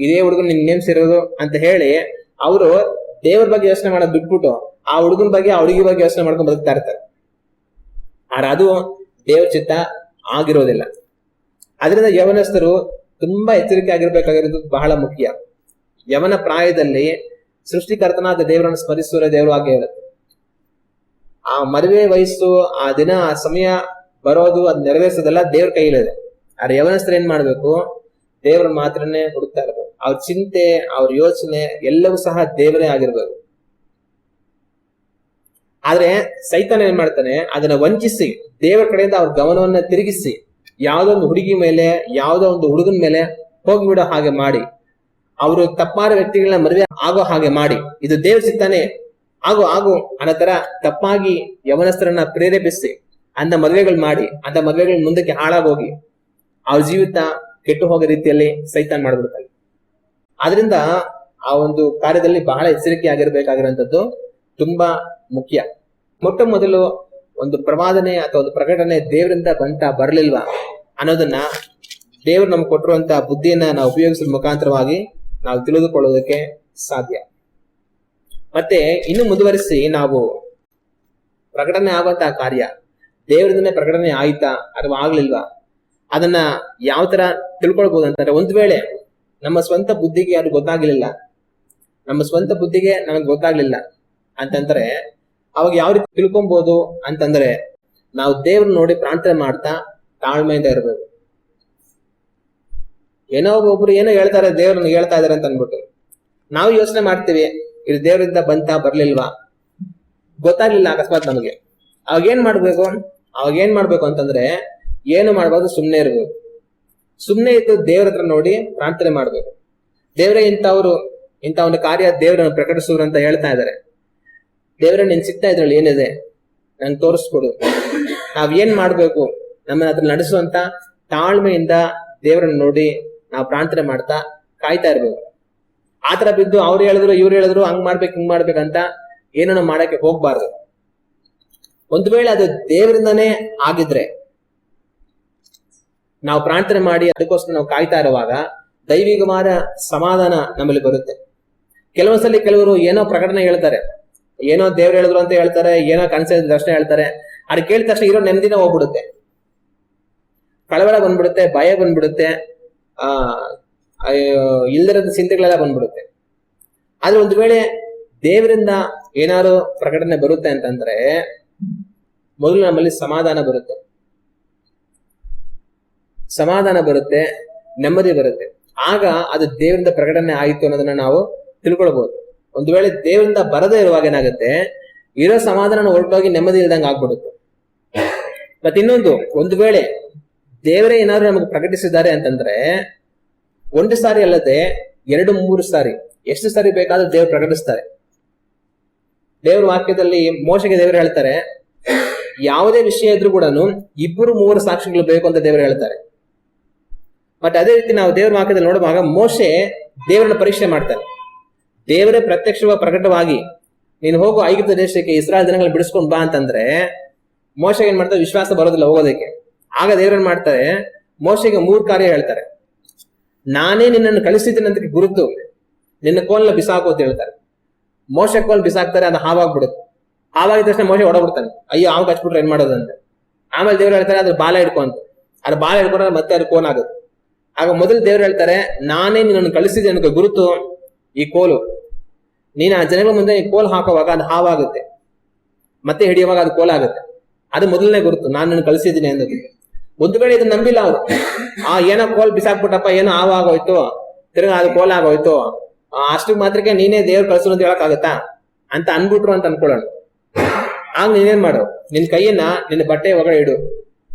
ಇದೇ ಹುಡುಗನ್ ನಿನ್ಗೆ ನೇಮಿಸಿರೋದು ಅಂತ ಹೇಳಿ ಅವರು ದೇವ್ರ ಬಗ್ಗೆ ಯೋಚನೆ ಮಾಡೋದು ಬಿಟ್ಬಿಟ್ಟು ಆ ಹುಡುಗನ ಬಗ್ಗೆ ಆ ಹುಡುಗಿ ಬಗ್ಗೆ ಯೋಚನೆ ಮಾಡ್ಕೊಂಡು ಬದುಕ್ತಾ ಇರ್ತಾರೆ. ಆದ್ರೆ ಅದು ದೇವ್ರ ಚಿತ್ತ ಆಗಿರೋದಿಲ್ಲ. ಅದರಿಂದ ಯವನಸ್ಥರು ತುಂಬಾ ಎಚ್ಚರಿಕೆ ಆಗಿರ್ಬೇಕಾಗಿರೋದು ಬಹಳ ಮುಖ್ಯ. ಯವನ ಪ್ರಾಯದಲ್ಲಿ ಸೃಷ್ಟಿಕರ್ತನಾದ ದೇವರನ್ನು ಸ್ಮರಿಸುವ ದೇವರು ಹಾಗೆ ಹೇಳುತ್ತೆ. ಆ ಮದುವೆ ವಯಸ್ಸು, ಆ ದಿನ, ಆ ಸಮಯ ಬರೋದು, ಅದ್ ನೆರವೇರಿಸೋದೆಲ್ಲ ದೇವ್ರ ಕೈಲಿದೆ. ಆದ್ರೆ ಯವನಸ್ಥರು ಏನ್ ಮಾಡ್ಬೇಕು? ದೇವ್ರ ಮಾತ್ರನೇ ಹುಡುಕ್ತಾ ಇರ್ಬೇಕು. ಅವ್ರ ಚಿಂತೆ, ಅವ್ರ ಯೋಚನೆ ಎಲ್ಲವೂ ಸಹ ದೇವರೇ ಆಗಿರ್ಬೇಕು. ಆದ್ರೆ ಸೈತಾನ ಏನ್ ಮಾಡ್ತಾನೆ? ಅದನ್ನ ವಂಚಿಸಿ ದೇವರ ಕಡೆಯಿಂದ ಅವ್ರ ಗಮನವನ್ನ ತಿರುಗಿಸಿ ಯಾವ್ದೋ ಒಂದು ಹುಡುಗಿ ಮೇಲೆ, ಯಾವ್ದೋ ಒಂದು ಹುಡುಗನ ಮೇಲೆ ಹೋಗಿಬಿಡೋ ಹಾಗೆ ಮಾಡಿ, ಅವರು ತಪ್ಪಾದ ವ್ಯಕ್ತಿಗಳನ್ನ ಮದುವೆ ಆಗೋ ಹಾಗೆ ಮಾಡಿ, ಇದು ದೇವ್ರ ಚಿತ್ತಾನೆ, ಆಗು ಅನ್ನೋ ತರ ತಪ್ಪಾಗಿ ಯವನಸ್ಥರನ್ನ ಪ್ರೇರೇಪಿಸಿ ಅಂತ ಮದುವೆಗಳು ಮಾಡಿ, ಅಂತ ಮದುವೆಗಳ ಮುಂದಕ್ಕೆ ಹಾಳಾಗೋಗಿ ಅವ್ರ ಜೀವಿತ ಕೆಟ್ಟು ಹೋಗೋ ರೀತಿಯಲ್ಲಿ ಸೈತಾನ್ ಮಾಡ್ಬಿಡ್ತಾರೆ. ಆದ್ರಿಂದ ಆ ಒಂದು ಕಾರ್ಯದಲ್ಲಿ ಬಹಳ ಎಚ್ಚರಿಕೆ ಆಗಿರ್ಬೇಕಾಗಿರುವಂತದ್ದು ತುಂಬಾ ಮುಖ್ಯ. ಮೊಟ್ಟ ಮೊದಲು ಒಂದು ಪ್ರವಾದನೆ ಅಥವಾ ಒಂದು ಪ್ರಕಟಣೆ ದೇವರಿಂದ ಬರಲಿಲ್ವಾ ಅನ್ನೋದನ್ನ ದೇವರು ನಮ್ಗೆ ಕೊಟ್ಟಿರುವಂತ ಬುದ್ಧಿಯನ್ನ ನಾವು ಉಪಯೋಗಿಸುವ ಮುಖಾಂತರವಾಗಿ ನಾವು ತಿಳಿದುಕೊಳ್ಳೋದಕ್ಕೆ ಸಾಧ್ಯ. ಮತ್ತೆ ಇನ್ನು ಮುಂದುವರಿಸಿ ನಾವು ಪ್ರಕಟಣೆ ಆಗುವಂತಹ ಕಾರ್ಯ ದೇವರಿಂದನೇ ಪ್ರಕಟಣೆ ಆಯ್ತಾ ಅಥವಾ ಆಗ್ಲಿಲ್ವಾ ಅದನ್ನ ಯಾವ ತರ ತಿಳ್ಕೊಳ್ಬಹುದು ಅಂತಂದ್ರೆ, ಒಂದ್ ವೇಳೆ ನಮ್ಮ ಸ್ವಂತ ಬುದ್ಧಿಗೆ ಅದು ಗೊತ್ತಾಗ್ಲಿಲ್ಲ, ನಮ್ಮ ಸ್ವಂತ ಬುದ್ಧಿಗೆ ನಮಗ್ ಗೊತ್ತಾಗ್ಲಿಲ್ಲ ಅಂತಂದ್ರೆ ಅವಾಗ ಯಾವ ರೀತಿ ತಿಳ್ಕೊಬಹುದು ಅಂತಂದ್ರೆ, ನಾವು ದೇವ್ರ ನೋಡಿ ಪ್ರಾರ್ಥನೆ ಮಾಡ್ತಾ ತಾಳ್ಮೆಯಿಂದ ಇರ್ಬೇಕು. ಏನೋ ಒಬ್ರು ಏನೋ ಹೇಳ್ತಾರೆ, ದೇವ್ರನ್ನ ಹೇಳ್ತಾ ಇದಾರೆ ಅಂತ ಅನ್ಬಿಟ್ಟು ನಾವು ಯೋಚನೆ ಮಾಡ್ತೀವಿ, ಇದು ದೇವರಿಂದ ಬರ್ಲಿಲ್ವಾ, ಗೊತ್ತಾಗ್ಲಿಲ್ಲ ಅಕಸ್ಮಾತ್ ನಮಗೆ, ಅವಾಗ ಏನ್ ಮಾಡ್ಬೇಕು ಅಂತಂದ್ರೆ, ಏನು ಮಾಡ್ಬಾರ್ದು, ಸುಮ್ನೆ ಇರ್ಬೇಕು. ಸುಮ್ನೆ ಇದ್ದು ದೇವ್ರ ಹತ್ರ ನೋಡಿ ಪ್ರಾರ್ಥನೆ ಮಾಡ್ಬೇಕು. ದೇವ್ರೇ ಇಂಥ ಒಂದು ಕಾರ್ಯ ದೇವರನ್ನು ಪ್ರಕಟಿಸುವರು ಅಂತ ಹೇಳ್ತಾ ಇದಾರೆ, ದೇವರೇ ನಿನ್ ಚಿತ್ತ ಇದ್ರಲ್ಲಿ ಏನಿದೆ ನಂಗೆ ತೋರಿಸ್ಕೊಡು. ನಾವ್ ಮಾಡ್ಬೇಕು? ನಮ್ಮನ್ನ ಅದ್ರ ನಡೆಸುವಂತ ತಾಳ್ಮೆಯಿಂದ ದೇವರನ್ನ ನೋಡಿ ನಾವು ಪ್ರಾರ್ಥನೆ ಮಾಡ್ತಾ ಕಾಯ್ತಾ ಇರ್ಬೇಕು. ಆತರ ಬಿದ್ದು ಅವ್ರು ಹೇಳಿದ್ರು ಇವ್ರು ಹೇಳಿದ್ರು ಹಂಗ್ ಮಾಡ್ಬೇಕು ಹಿಂಗ್ ಮಾಡ್ಬೇಕಂತ ಏನೋ ಮಾಡಕ್ಕೆ ಹೋಗ್ಬಾರ್ದು. ಒಂದು ವೇಳೆ ಅದು ದೇವರಿಂದಾನೇ ಆಗಿದ್ರೆ, ನಾವು ಪ್ರಾರ್ಥನೆ ಮಾಡಿ ಅದಕ್ಕೋಸ್ಕರ ನಾವು ಕಾಯ್ತಾ ಇರುವಾಗ ದೈವಿಕವಾದ ಸಮಾಧಾನ ನಮ್ಮಲ್ಲಿ ಬರುತ್ತೆ. ಕೆಲವೊಂದ್ಸಲಿ ಕೆಲವರು ಏನೋ ಪ್ರಕಟಣೆ ಹೇಳ್ತಾರೆ, ಏನೋ ದೇವ್ರು ಹೇಳಿದ್ರು ಅಂತ ಹೇಳ್ತಾರೆ, ಏನೋ ಕನಸಿನ ದರ್ಶನ ಹೇಳ್ತಾರೆ, ಅದು ಕೇಳಿದ ತಕ್ಷಣ ಇರೋ ನೆಮ್ಮದಿನ ಹೋಗ್ಬಿಡುತ್ತೆ, ಕಳವಳ ಬಂದ್ಬಿಡುತ್ತೆ, ಭಯ ಬಂದ್ಬಿಡುತ್ತೆ, ಇಲ್ಲದ ಚಿಂತೆಗಳೆಲ್ಲ ಬಂದ್ಬಿಡುತ್ತೆ. ಆದ್ರೆ ಒಂದು ವೇಳೆ ದೇವರಿಂದ ಏನಾದ್ರು ಪ್ರಕಟಣೆ ಬರುತ್ತೆ ಅಂತಂದ್ರೆ ಮೊದಲು ನಮ್ಮಲ್ಲಿ ಸಮಾಧಾನ ಬರುತ್ತೆ, ನೆಮ್ಮದಿ ಬರುತ್ತೆ. ಆಗ ಅದು ದೇವರಿಂದ ಪ್ರಕಟಣೆ ಆಯಿತು ಅನ್ನೋದನ್ನ ನಾವು ತಿಳ್ಕೊಳ್ಬಹುದು. ಒಂದು ವೇಳೆ ದೇವರಿಂದ ಬರದೇ ಇರುವಾಗ ಏನಾಗುತ್ತೆ, ಇರೋ ಸಮಾಧಾನ ಹೊರಟೋಗಿ ನೆಮ್ಮದಿ ಇಲ್ದಂಗೆ ಆಗ್ಬಿಡುತ್ತೆ. ಮತ್ತೆ ಇನ್ನೊಂದು, ಒಂದು ವೇಳೆ ದೇವರೇ ಏನಾದ್ರು ನಮಗೆ ಪ್ರಕಟಿಸಿದ್ದಾರೆ ಅಂತಂದ್ರೆ ಒಂದು ಸಾರಿ ಅಲ್ಲದೆ 2-3 ಸಾರಿ, ಎಷ್ಟು ಸಾರಿ ಬೇಕಾದ್ರೂ ದೇವರು ಪ್ರಕಟಿಸ್ತಾರೆ. ದೇವ್ರ ವಾಕ್ಯದಲ್ಲಿ ಮೋಶೆಗೆ ದೇವರು ಹೇಳ್ತಾರೆ, ಯಾವುದೇ ವಿಷಯ ಇದ್ರೂ ಕೂಡ 2-3 ಸಾಕ್ಷಿಗಳು ಬೇಕು ಅಂತ ದೇವರು ಹೇಳ್ತಾರೆ. ಮತ್ತೆ ಅದೇ ರೀತಿ ನಾವು ದೇವ್ರ ವಾಕ್ಯದಲ್ಲಿ ನೋಡುವಾಗ ಮೋಶೆ ದೇವರನ್ನ ಪರೀಕ್ಷೆ ಮಾಡ್ತಾನೆ. ದೇವರೇ ಪ್ರತ್ಯಕ್ಷವಾಗಿ ಪ್ರಕಟವಾಗಿ ನೀನು ಹೋಗು ಐಗುಪ್ತ ದೇಶಕ್ಕೆ, ಇಸ್ರಾಯೇಲ್ ಜನಗಳನ್ನ ಬಿಡಿಸ್ಕೊಂಡ್ ಬಾ ಅಂತಂದ್ರೆ ಮೋಶೆಗೆ ಏನ್ ಮಾಡ್ತಾರೆ? ವಿಶ್ವಾಸ ಬರೋದಿಲ್ಲ ಹೋಗೋದಕ್ಕೆ. ಆಗ ದೇವ್ರೇನ್ ಮಾಡ್ತಾರೆ? ಮೋಶೆಗೆ 3 ಕಾರ್ಯ ಹೇಳ್ತಾರೆ. ನಾನೇ ನಿನ್ನನ್ನು ಕಳಿಸಿದ್ದೀನಿ ಅಂತ ಗುರುತು, ನಿನ್ನ ಕೋಲ್ನ ಬಿಸಾಕು ಅಂತ ಹೇಳ್ತಾರೆ. ಮೋಶೆ ಕೋಲ್ ಬಿಸಾಕ್ತಾರೆ, ಅದು ಹಾವಾಗ್ಬಿಡುತ್ತೆ. ಹಾವಾಗಿದ ತಕ್ಷಣ ಮೋಶೆ ಹೊಡಬಿಡ್ತಾನೆ, ಅಯ್ಯೋ ಹಾವು ಕಚ್ಬಿಟ್ರೆ ಏನ್ ಮಾಡೋದಂತ. ಆಮೇಲೆ ದೇವ್ರು ಹೇಳ್ತಾರೆ ಅದ್ರ ಬಾಲ ಹಿಡ್ಕೊಂತ, ಅದು ಬಾಲ ಹಿಡ್ಕೊಂಡ್ರೆ ಮತ್ತೆ ಅದು ಕೋನ್ ಆಗುತ್ತೆ. ಆಗ ಮೊದಲು ದೇವ್ರು ಹೇಳ್ತಾರೆ, ನಾನೇ ನಿನ್ನನ್ನು ಕಳಿಸಿದೆ ಅನ್ನೋ ಗುರುತು ಈ ಕೋಲು. ನೀನು ಆ ಜನಗಳ ಮುಂದೆ ಈ ಕೋಲ್ ಹಾಕುವಾಗ ಅದು ಹಾವಾಗುತ್ತೆ, ಮತ್ತೆ ಹಿಡಿಯುವಾಗ ಅದು ಕೋಲಾಗುತ್ತೆ. ಅದು ಮೊದಲನೇ ಗುರುತು, ನಾನು ನಿನ್ನ ಕಳಿಸಿದ್ದೀನಿ ಅನ್ನೋದು. ಒಂದು ವೇಳೆ ಇದು ನಂಬಿಲ್ಲ ಅವರು, ಏನೋ ಕೋಲ್ ಬಿಸಾಕ್ಬಿಟ್ಟಪ್ಪ, ಏನೋ ಆಗೋಯ್ತು, ತಿರ್ಗಾ ಅದು ಕೋಲ್ ಆಗೋಯ್ತು, ಅಷ್ಟು ಮಾತ್ರಕ್ಕೆ ನೀನೇ ದೇವ್ರು ಕಳ್ಸು ಅಂತ ಹೇಳಕ್ಕಾಗತ್ತಾ ಅಂತ ಅನ್ಬಿಟ್ರು ಅಂತ ಅನ್ಕೊಳ್ಳೋಣ. ಆಗ ನೀನೇನ್ ಮಾಡು, ನಿನ್ ಕೈಯನ್ನ ನಿನ್ನ ಬಟ್ಟೆ ಒಳಗಡೆ ಇಡು,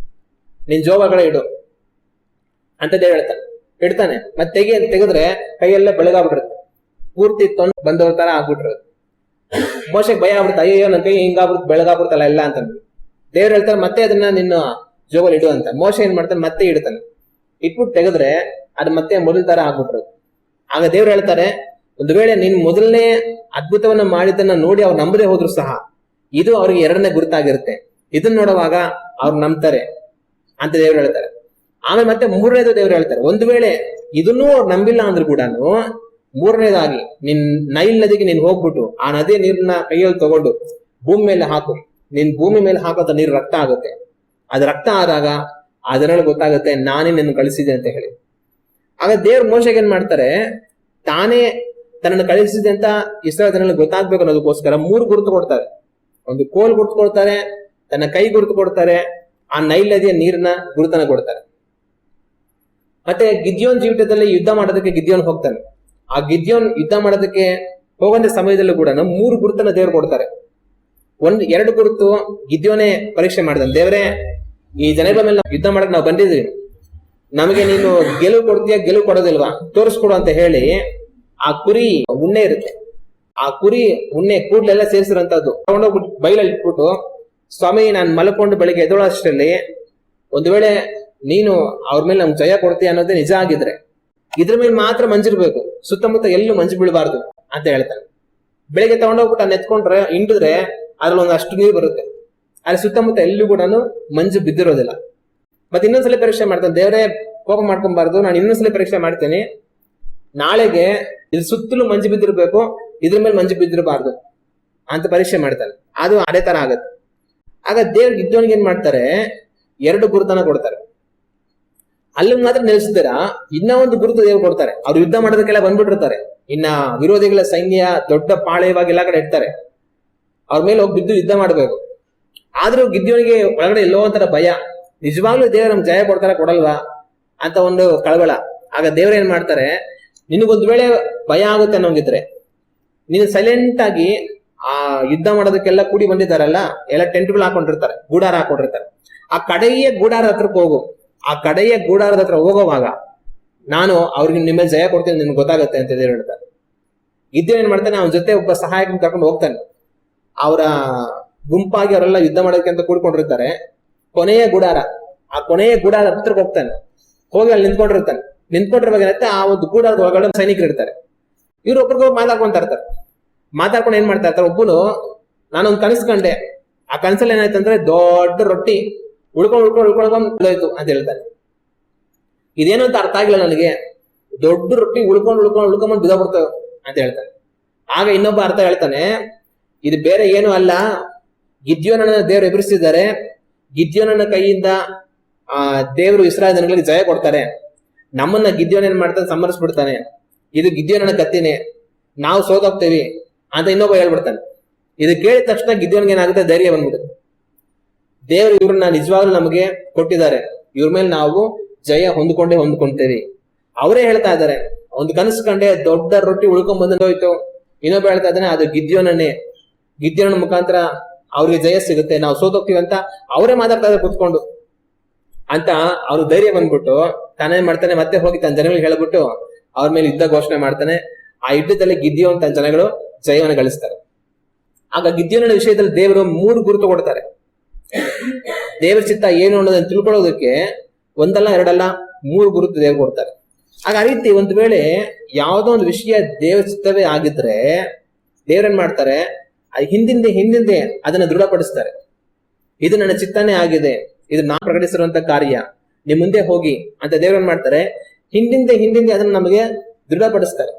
ನಿನ್ ಜೋಬ್ ಒಳಗಡೆ ಇಡು ಅಂತ ದೇವ್ರು ಇಡ್ತಾನೆ. ಮತ್ತೆ ತೆಗೆದ್ರೆ ಕೈಯೆಲ್ಲ ಬೆಳಗಾಗ್ಬಿಟ್ಟಿರುತ್ತೆ, ಪೂರ್ತಿ ತೊಂದು ಬಂದವ್ರ ತರ ಆಗ್ಬಿಟ್ಟಿರೋದು. ಮೋಶೆಗೆ ಭಯ ಆಗ್ಬಿಡುತ್ತೆ, ಅಯ್ಯೋ ನನ್ನ ಕೈ ಹಿಂಗಾಗ್ಬಿಡುತ್ತೆ, ಬೆಳಗಾಗ್ಬಿಡ್ತಲ್ಲ ಎಲ್ಲ ಅಂತ ದೇವ್ರು ಹೇಳ್ತಾರೆ, ಮತ್ತೆ ಅದನ್ನ ನಿನ್ನ ಜೋಬಲ್ಲಿ ಇಡು ಅಂತ. ಮೋಶೆ ಏನ್ ಮಾಡ್ತಾನೆ? ಮತ್ತೆ ಇಡ್ತಾನೆ. ಇಟ್ಬಿಟ್ಟು ತೆಗೆದ್ರೆ ಅದು ಮತ್ತೆ ಮೊದಲ ತರ ಆಗ್ಬಿಟ್ರು. ಆಗ ದೇವ್ರು ಹೇಳ್ತಾರೆ, ಒಂದು ವೇಳೆ ನೀನ್ ಮೊದಲನೇ ಅದ್ಭುತವನ್ನ ಮಾಡಿದ್ದನ್ನ ನೋಡಿ ಅವ್ರು ನಂಬದೇ ಹೋದ್ರು ಸಹ ಇದು ಅವ್ರಿಗೆ ಎರಡನೇ ಗುರುತಾಗಿರುತ್ತೆ. ಇದನ್ನ ನೋಡುವಾಗ ಅವ್ರು ನಂಬ್ತಾರೆ ಅಂತ ದೇವ್ರು ಹೇಳ್ತಾರೆ. ಆಮೇಲೆ ಮತ್ತೆ ಮೂರನೇದು ದೇವ್ರು ಹೇಳ್ತಾರೆ, ಒಂದು ವೇಳೆ ಇದನ್ನೂ ಅವ್ರು ನಂಬಿಲ್ಲ ಅಂದ್ರೂ ಕೂಡ ಮೂರನೇದಾಗಿ ನಿನ್ ನೈಲ್ ನದಿಗೆ ನೀನ್ ಹೋಗ್ಬಿಟ್ಟು ಆ ನದಿಯ ನೀರನ್ನ ಕೈಯಲ್ಲಿ ತಗೊಂಡು ಭೂಮಿ ಮೇಲೆ ಹಾಕು, ನಿನ್ ಭೂಮಿ ಮೇಲೆ ಹಾಕೋದ ನೀರು ರಕ್ತ ಆಗುತ್ತೆ. ಅದು ರಕ್ತ ಆದಾಗ ಅದರಲ್ಲಿ ಗೊತ್ತಾಗುತ್ತೆ ನಾನೇ ನಿನ್ನ ಕಳಿಸಿದೆ ಅಂತ ಹೇಳಿ. ಆಗ ದೇವ್ರ ಮೋಶೆಗೆ ಏನ್ ಮಾಡ್ತಾರೆ, ತಾನೇ ತನ್ನನ್ನು ಕಳಿಸಿದೆ ಅಂತ ಇಸ್ರಾಯೇಲ್ ಜನರಲ್ಲಿ ಗೊತ್ತಾಗ್ಬೇಕು ಅನ್ನೋದಕ್ಕೋಸ್ಕರ 3 ಗುರುತು ಕೊಡ್ತಾರೆ. ಒಂದು ಕೋಲ್ ಗುರುತು ಕೊಡ್ತಾರೆ, ತನ್ನ ಕೈ ಗುರುತು ಕೊಡ್ತಾರೆ, ಆ ನೈಲ್ ನದಿಯ ನೀರಿನ ಗುರುತನ ಕೊಡ್ತಾರೆ. ಮತ್ತೆ ಗಿದ್ಯೋನ್ ಜೀವಿತದಲ್ಲಿ ಯುದ್ಧ ಮಾಡೋದಕ್ಕೆ ಗಿದ್ಯೋನ್ ಹೋಗ್ತಾನೆ. ಆ ಗಿದ್ಯೋನ್ ಯುದ್ಧ ಮಾಡೋದಕ್ಕೆ ಹೋಗಂತ ಸಮಯದಲ್ಲೂ ಕೂಡ 3 ಗುರುತನ್ನ ದೇವ್ರು ಕೊಡ್ತಾರೆ. 2 ಗುರುತು ಗಿದ್ಯೋನೇ ಪರೀಕ್ಷೆ ಮಾಡಿದಾನೆ. ದೇವರೇ, ಈ ಜನಗಳ ಮೇಲೆ ಯುದ್ಧ ಮಾಡಕ್ ನಾವು ಬಂದಿದ್ದೀವಿ, ನಮಗೆ ನೀನು ಗೆಲುವು ಕೊಡ್ತೀಯ ಗೆಲುವು ಕೊಡೋದಿಲ್ವಾ ತೋರಿಸ್ಕೊಡು ಅಂತ ಹೇಳಿ ಆ ಕುರಿ ಉಣ್ಣೆ ಇರುತ್ತೆ, ಆ ಕುರಿ ಉಣ್ಣೆ ಕೂಡ್ಲೆಲ್ಲ ಸೇರಿಸಿರೋಂಥದ್ದು ತಗೊಂಡೋಗ್ಬಿಟ್ಟು ಬೈಲಲ್ಲಿ ಇಟ್ಬಿಟ್ಟು, ಸ್ವಾಮಿ ನಾನು ಮಲ್ಕೊಂಡು ಬೆಳಿಗ್ಗೆ ಎದ್ದೋಳಷ್ಟರಲ್ಲಿ ಒಂದು ವೇಳೆ ನೀನು ಅವ್ರ ಮೇಲೆ ನಮ್ಗೆ ಜಯ ಕೊಡ್ತೀಯ ಅನ್ನೋದೇ ನಿಜ ಆಗಿದ್ರೆ ಇದ್ರ ಮೇಲೆ ಮಾತ್ರ ಮಂಜಿರ್ಬೇಕು, ಸುತ್ತಮುತ್ತ ಎಲ್ಲೂ ಮಂಜು ಬೀಳಬಾರ್ದು ಅಂತ ಹೇಳ್ತಾನೆ. ಬೆಳಿಗ್ಗೆ ತಗೊಂಡೋಗ್ಬಿಟ್ಟು ಅನ್ನ ಎತ್ಕೊಂಡ್ರೆ ಹಿಂಡಿದ್ರೆ ಅದ್ರಲ್ಲಿ ಒಂದಷ್ಟು ನೀರು ಬರುತ್ತೆ, ಅಲ್ಲಿ ಸುತ್ತಮುತ್ತ ಎಲ್ಲೂ ಕೂಡ ಮಂಜು ಬಿದ್ದಿರೋದಿಲ್ಲ. ಮತ್ತೆ ಇನ್ನೊಂದ್ಸಲ ಪರೀಕ್ಷೆ ಮಾಡ್ತಾನೆ, ದೇವರೇ ಕೋಪ ಮಾಡ್ಕೊಬಾರ್ದು, ನಾನು ಇನ್ನೊಂದ್ಸಲ ಪರೀಕ್ಷೆ ಮಾಡ್ತೇನೆ, ನಾಳೆಗೆ ಇದು ಸುತ್ತಲೂ ಮಂಜು ಬಿದ್ದಿರ್ಬೇಕು, ಇದ್ರ ಮೇಲೆ ಮಂಜು ಬಿದ್ದಿರಬಾರ್ದು ಅಂತ ಪರೀಕ್ಷೆ ಮಾಡ್ತಾನೆ. ಅದು ಅದೇ ತರ ಆಗತ್ತೆ. ಆಗ ದೇವ್ರ ಗಿದ್ದೋನಿಗೆ ಏನ್ ಮಾಡ್ತಾರೆ, 2 ಗುರುತನ ಕೊಡ್ತಾರೆ. ಅಲ್ಲಿ ಮಾತ್ರ ನಿಲ್ಸಿದಾರ, ಇನ್ನ ಒಂದು ಗುರುತು ದೇವ್ರು ಕೊಡ್ತಾರೆ. ಅವ್ರು ಯುದ್ಧ ಮಾಡೋದಕ್ಕೆಲ್ಲ ಬಂದ್ಬಿಟ್ಟಿರ್ತಾರೆ, ಇನ್ನ ವಿರೋಧಿಗಳ ಸೈನ್ಯ ದೊಡ್ಡ ಪಾಳೆಯವಾಗಿ ಎಲ್ಲ ಕಡೆ ಇರ್ತಾರೆ, ಅವ್ರ ಮೇಲೆ ಹೋಗಿ ಬಿದ್ದು ಯುದ್ಧ ಮಾಡ್ಬೇಕು. ಆದ್ರೂ ಗಿದ್ದೋನಿಗೆ ಒಳಗಡೆ ಎಲ್ಲೋ ಒಂಥರ ಭಯ, ನಿಜವಾಗ್ಲೂ ದೇವ್ರು ನಮ್ಗೆ ಜಯ ಕೊಡ್ತಾರ ಕೊಡಲ್ವಾ ಅಂತ ಒಂದು ಕಳವಳ. ಆಗ ದೇವ್ರ ಏನ್ ಮಾಡ್ತಾರೆ, ನಿನಗೊಂದ್ ವೇಳೆ ಭಯ ಆಗುತ್ತೆ ಅನ್ನೋಂಗಿದ್ರೆ ನೀನು ಸೈಲೆಂಟ್ ಆಗಿ ಆ ಯುದ್ಧ ಮಾಡೋದಕ್ಕೆಲ್ಲ ಕೂಡಿ ಬಂದಿದ್ದಾರಲ್ಲ, ಎಲ್ಲ ಟೆಂಟ್ಗಳು ಹಾಕೊಂಡಿರ್ತಾರೆ, ಗೂಡಾರ ಹಾಕೊಂಡಿರ್ತಾರೆ, ಆ ಕಡೆಯ ಗೂಡಾರ ಹತ್ರಕ್ಕೆ ಹೋಗು. ಆ ಕಡೆಯ ಗೂಡಾರದ ಹತ್ರ ಹೋಗೋವಾಗ ನಾನು ಅವ್ರಿಗೆ ನಿಮ್ಮ ಜಯ ಕೊಡ್ತೀನಿ, ನಿಮ್ಗೆ ಗೊತ್ತಾಗುತ್ತೆ ಅಂತ ದೇವ್ರು ಹೇಳ್ತಾರೆ. ಗಿದ್ಯೋನ್ ಏನ್ ಮಾಡ್ತಾನೆ, ಅವನ ಜೊತೆ ಒಬ್ಬ ಸಹಾಯಕ ಕರ್ಕೊಂಡು ಹೋಗ್ತಾನೆ. ಅವರ ಗುಂಪಾಗಿ ಅವರೆಲ್ಲ ಯುದ್ಧ ಮಾಡೋದಕ್ಕೆ ಅಂತ ಕೂಡ್ಕೊಂಡಿರ್ತಾರೆ. ಕೊನೆಯ ಗುಡಾರ, ಆ ಕೊನೆಯ ಗುಡಾರ ಹತ್ರಕ್ಕೆ ಹೋಗ್ತಾನೆ, ಹೋಗಿ ಅಲ್ಲಿ ನಿಂತ್ಕೊಂಡಿರ್ತಾನೆ. ನಿಂತ್ಕೊಂಡಿರುವಾಗ ಏನತ್ತೆ, ಆ ಒಂದು ಗೂಡಾರದ ಒಳಗಡೆ ಸೈನಿಕರು ಇರ್ತಾರೆ. ಇವ್ರು ಒಬ್ರಿಗೊಬ್ಬರು ಮಾತಾಡ್ಕೊಂತ ಇರ್ತಾರೆ. ಮಾತಾಡ್ಕೊಂಡು ಏನ್ ಮಾಡ್ತಾ ಇರ್ತಾರೆ, ಒಬ್ಬನು ನಾನೊಂದು ಕನಸು ಕಂಡೆ, ಆ ಕನಸಲ್ಲಿ ಏನಾಯ್ತಂದ್ರೆ ದೊಡ್ಡ ರೊಟ್ಟಿ ಉಳ್ಕೊಂಡೋಯ್ತು ಅಂತ ಹೇಳ್ತಾರೆ. ಇದೇನು ಅಂತ ಅರ್ಥ ಆಗಿಲ್ಲ ನನಗೆ, ದೊಡ್ಡ ರೊಟ್ಟಿ ಉಳ್ಕೊಂಡ್ ಬಿದ ಬರ್ತವೆ ಅಂತ ಹೇಳ್ತಾರೆ. ಆಗ ಇನ್ನೊಬ್ಬ ಅರ್ಥ ಹೇಳ್ತಾನೆ, ಇದು ಬೇರೆ ಏನು ಅಲ್ಲ, ಗಿದ್ಯೋನನ್ನ ದೇವರು ಎದುರಿಸಿದ್ದಾರೆ, ಗಿದ್ಯೋನನ್ನ ಕೈಯಿಂದ ದೇವರು ಇಸ್ರಾಯೇಲ್ ಜನಗಳಿಗೆ ಜಯ ಕೊಡ್ತಾರೆ, ನಮ್ಮನ್ನ ಗಿದ್ಯೋನ್ ಏನ್ ಮಾಡ್ತಾನೆ ಸಂಹರಿಸ್ಬಿಡ್ತಾನೆ, ಇದು ಗಿದ್ಯೋನನ್ನ ಕತ್ತಿನೇ, ನಾವು ಸೋತೋಗ್ತೇವಿ ಅಂತ ಇನ್ನೊಬ್ಬ ಹೇಳ್ಬಿಡ್ತಾನೆ. ಇದು ಕೇಳಿದ ತಕ್ಷಣ ಗಿದ್ಯೋನ್ಗೆ ಏನಾಗುತ್ತೆ, ಧೈರ್ಯ ಬಂದ್ಬಿಡುತ್ತೆ. ದೇವರು ಇವ್ರನ್ನ ನಿಜವಾಗ್ಲೂ ನಮಗೆ ಕೊಟ್ಟಿದ್ದಾರೆ, ಇವ್ರ ಮೇಲೆ ನಾವು ಜಯ ಹೊಂದ್ಕೊಂತೇವಿ. ಅವರೇ ಹೇಳ್ತಾ ಇದ್ದಾರೆ, ಒಂದು ಕನಸು ಕಂಡೆ ದೊಡ್ಡ ರೊಟ್ಟಿ ಉಳ್ಕೊಂಡ್ ಬಂದೋಯ್ತು. ಇನ್ನೊಬ್ಬ ಹೇಳ್ತಾ ಇದ್ದಾನೆ, ಅದು ಗಿದ್ಯೋನನ್ನೇ, ಗಿದ್ಯೋನ ಮುಖಾಂತರ ಅವ್ರಿಗೆ ಜಯ ಸಿಗುತ್ತೆ, ನಾವು ಸೋತೋಗ್ತೀವಿ ಅಂತ ಅವರೇ ಮಾತಾಡ್ತಾ ಇದ್ದಾರೆ ಕುತ್ಕೊಂಡು ಅಂತ ಅವ್ರು ಧೈರ್ಯ ಬಂದ್ಬಿಟ್ಟು ತಾನೇನ್ ಮಾಡ್ತಾನೆ, ಮತ್ತೆ ಹೋಗಿ ತನ್ನ ಜನಗಳಿಗೆ ಹೇಳ್ಬಿಟ್ಟು ಅವ್ರ ಮೇಲೆ ಯುದ್ಧ ಘೋಷಣೆ ಮಾಡ್ತಾನೆ. ಆ ಯುದ್ಧದಲ್ಲಿ ಗಿದ್ಯೋನ್ ತನ್ನ ಜನಗಳು ಜಯವನ್ನು ಗಳಿಸ್ತಾರೆ. ಆಗ ಗಿದ್ಯೋನ ವಿಷಯದಲ್ಲಿ ದೇವರು 3 ಗುರುತು ಕೊಡ್ತಾರೆ. ದೇವರ ಚಿತ್ತ ಏನು ಅನ್ನೋದನ್ನ ತಿಳ್ಕೊಳ್ಳೋದಕ್ಕೆ ಒಂದಲ್ಲ ಎರಡಲ್ಲ 3 ಗುರುತು ದೇವ್ರು ಕೊಡ್ತಾರೆ. ಆಗ ಆ ರೀತಿ ಒಂದು ವೇಳೆ ಯಾವುದೋ ಒಂದು ವಿಷಯ ದೇವರ ಚಿತ್ತವೇ ಆಗಿದ್ರೆ ದೇವ್ರೇನ್ ಮಾಡ್ತಾರೆ, ಹಿಂದಿಂದೆ ಅದನ್ನ ದೃಢಪಡಿಸ್ತಾರೆ. ಇದು ನನ್ನ ಚಿತ್ತನೇ ಆಗಿದೆ, ಇದು ನಾ ಪ್ರಕಟಿಸಿರುವಂತ ಕಾರ್ಯ, ನಿಮ್ ಮುಂದೆ ಹೋಗಿ ಅಂತ ದೇವ್ರೇನ್ ಮಾಡ್ತಾರೆ, ಹಿಂದಿಂದೆ ಅದನ್ನ ನಮಗೆ ದೃಢಪಡಿಸ್ತಾರೆ.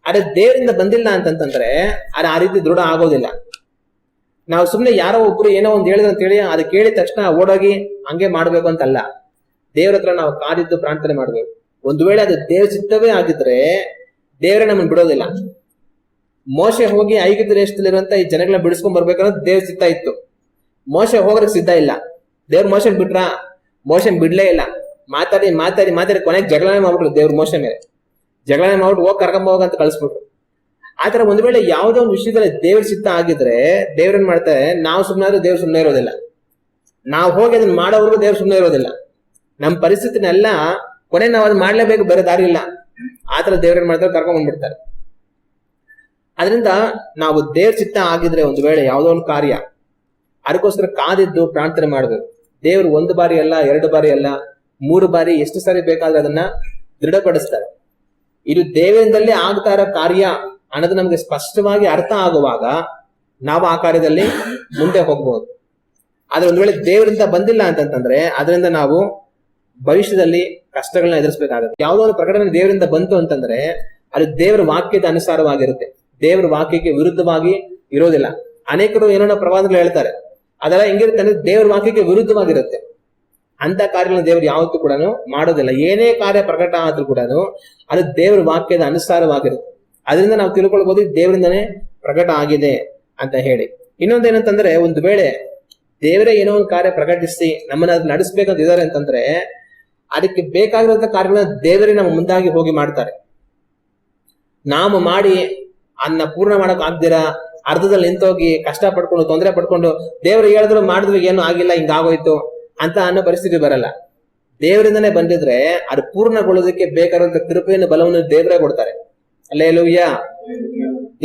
ಆದ್ರೆ ದೇವರಿಂದ ಬಂದಿಲ್ಲ ಅಂತಂತಂದ್ರೆ ಆ ರೀತಿ ದೃಢ ಆಗೋದಿಲ್ಲ. ನಾವು ಸುಮ್ನೆ ಯಾರೋ ಒಬ್ರು ಏನೋ ಒಂದ್ ಹೇಳಿದ್ರು ಅಂತೇಳಿ ಅದು ಕೇಳಿದ ತಕ್ಷಣ ಓಡೋಗಿ ಹಂಗೆ ಮಾಡ್ಬೇಕು ಅಂತಲ್ಲ. ದೇವ್ರ ಹತ್ರ ನಾವು ಕಾದಿದ್ದು ಪ್ರಾರ್ಥನೆ ಮಾಡ್ಬೇಕು. ಒಂದು ವೇಳೆ ಅದು ದೇವ್ರ ಚಿತ್ತವೇ ಆಗಿದ್ರೆ ದೇವರೇ ನಮ್ಮನ್ನು ಬಿಡೋದಿಲ್ಲ. ಮೋಶೆ ಹೋಗಿ ಐಗುಪ್ತ ದೇಶದಲ್ಲಿರುವಂತ ಈ ಜನಗಳನ್ನ ಬಿಡಿಸ್ಕೊಂಡ್ ಬರ್ಬೇಕನ್ನೋದು ದೇವ್ರ ಚಿತ್ತ ಇತ್ತು. ಮೋಶೆ ಹೋಗೋದಕ್ಕೆ ಸಿದ್ಧ ಇಲ್ಲ. ದೇವ್ರ ಮೋಶನ್ ಬಿಟ್ರ, ಮೋಶನ್ ಬಿಡ್ಲೇ ಇಲ್ಲ. ಮಾತಾಡಿ ಕೊನೆಗೆ ಜಗಳನೇ ಮಾಡ್ಬಿಟ್ರು. ದೇವ್ರ ಮೋಶೆ ಮೇಲೆ ಜಗಳನೇ ಮಾಡ್ಬಿಟ್ಟು ಹೋಗಿ ಕರ್ಕೊಂಡ್ ಹೋಗಂತ ಕಳಿಸ್ಬಿಟ್ರು. ಆತರ ಒಂದ್ ವೇಳೆ ಯಾವುದೋ ಒಂದು ವಿಷಯದಲ್ಲಿ ದೇವ್ರ ಚಿತ್ತ ಆಗಿದ್ರೆ ದೇವ್ರೇನ್ ಮಾಡ್ತಾರೆ, ನಾವು ಸುಮ್ಮನೆ ದೇವ್ರು ಸುಮ್ಮನೆ ಇರೋದಿಲ್ಲ, ನಾವು ಹೋಗಿ ಅದನ್ನ ಮಾಡೋವರೆಗೂ ದೇವ್ರು ಸುಮ್ಮನೆ ಇರೋದಿಲ್ಲ. ನಮ್ಮ ಪರಿಸ್ಥಿತಿನೆಲ್ಲ ಕೊನೆ ನಾವು ಅದನ್ನ ಮಾಡ್ಲೇಬೇಕು, ಬೇರೆ ದಾರಿ ಇಲ್ಲ. ಆತರ ದೇವ್ರೇನ್ ಮಾಡ್ತಾರೆ, ಕರ್ಕೊಂಡ್ ಬಂದ್ಬಿಡ್ತಾರೆ. ಅದರಿಂದ ನಾವು ದೇವ್ರ ಚಿತ್ತ ಆಗಿದ್ರೆ ಒಂದು ವೇಳೆ ಯಾವುದೋ ಒಂದು ಕಾರ್ಯ, ಅದಕ್ಕೋಸ್ಕರ ಕಾದಿದ್ದು ಪ್ರಾರ್ಥನೆ ಮಾಡ್ಬೇಕು. ದೇವ್ರು 1 ಬಾರಿ ಅಲ್ಲ, 2 ಬಾರಿ ಅಲ್ಲ, 3 ಬಾರಿ ಎಷ್ಟು ಸಾರಿ ಬೇಕಾದ್ರೆ ಅದನ್ನ ದೃಢಪಡಿಸ್ತಾರೆ. ಇದು ದೇವರಿಂದಲೇ ಆಗ್ತಾ ಇರೋ ಕಾರ್ಯ ಅನ್ನೋದು ನಮ್ಗೆ ಸ್ಪಷ್ಟವಾಗಿ ಅರ್ಥ ಆಗುವಾಗ ನಾವು ಆ ಕಾರ್ಯದಲ್ಲಿ ಮುಂದೆ ಹೋಗ್ಬೋದು. ಆದ್ರೆ ಒಂದ್ ವೇಳೆ ದೇವರಿಂದ ಬಂದಿಲ್ಲ ಅಂತಂತಂದ್ರೆ ಅದರಿಂದ ನಾವು ಭವಿಷ್ಯದಲ್ಲಿ ಕಷ್ಟಗಳನ್ನ ಎದುರಿಸಬೇಕಾಗುತ್ತೆ. ಯಾವುದೋ ಒಂದು ಪ್ರಕಟಣೆ ದೇವರಿಂದ ಬಂತು ಅಂತಂದ್ರೆ ಅದು ದೇವರ ವಾಕ್ಯದ ಅನುಸಾರವಾಗಿರುತ್ತೆ, ದೇವರ ವಾಕ್ಯಕ್ಕೆ ವಿರುದ್ಧವಾಗಿ ಇರೋದಿಲ್ಲ. ಅನೇಕರು ಏನೋ ಪ್ರವಾದಗಳು ಹೇಳ್ತಾರೆ, ಅದೆಲ್ಲ ಹೆಂಗಿರುತ್ತೆ ಅಂದ್ರೆ ದೇವರ ವಾಕ್ಯಕ್ಕೆ ವಿರುದ್ಧವಾಗಿರುತ್ತೆ. ಅಂತ ಕಾರ್ಯಗಳನ್ನ ದೇವರು ಯಾವತ್ತೂ ಕೂಡ ಮಾಡೋದಿಲ್ಲ. ಏನೇ ಕಾರ್ಯ ಪ್ರಕಟ ಆದ್ರೂ ಕೂಡ ಅದು ದೇವರ ವಾಕ್ಯದ ಅನುಸಾರವಾಗಿರುತ್ತೆ. ಅದರಿಂದ ನಾವು ತಿಳ್ಕೊಳ್ಬಹುದು ದೇವರಿಂದನೇ ಪ್ರಕಟ ಆಗಿದೆ ಅಂತ ಹೇಳಿ. ಇನ್ನೊಂದೇನಂತಂದ್ರೆ, ಒಂದು ವೇಳೆ ದೇವರೇ ಏನೋ ಒಂದು ಕಾರ್ಯ ಪ್ರಕಟಿಸಿ ನಮ್ಮನ್ನ ಅದು ನಡೆಸ್ಬೇಕಂತ ಇದಾರೆ ಅಂತಂದ್ರೆ ಅದಕ್ಕೆ ಬೇಕಾಗಿರುವಂತ ಕಾರ್ಯಗಳನ್ನ ದೇವರೇ ನಮ್ಮ ಮುಂದಾಗಿ ಹೋಗಿ ಮಾಡ್ತಾರೆ. ನಾವು ಮಾಡಿ ಅನ್ನ ಪೂರ್ಣ ಮಾಡಕ್ ಆಗ್ದಿರಾ ಅರ್ಧದಲ್ಲಿ ನಿಂತೋಗಿ ಕಷ್ಟ ಪಡ್ಕೊಂಡು ತೊಂದರೆ ಪಡ್ಕೊಂಡು ದೇವರು ಹೇಳಿದ್ರು ಮಾಡಿದ್ವಿ ಏನೂ ಆಗಿಲ್ಲ ಹಿಂಗಾಗೋಯ್ತು ಅಂತ ಅನ್ನೋ ಪರಿಸ್ಥಿತಿ ಬರಲ್ಲ. ದೇವರಿಂದನೇ ಬಂದಿದ್ರೆ ಅದು ಪೂರ್ಣಗೊಳ್ಳೋದಕ್ಕೆ ಬೇಕಾದಂತ ಕೃಪೆಯನ್ನು ಬಲವನ್ನು ದೇವರೇ ಕೊಡ್ತಾರೆ. ಹಲ್ಲೆಲೂಯಾ.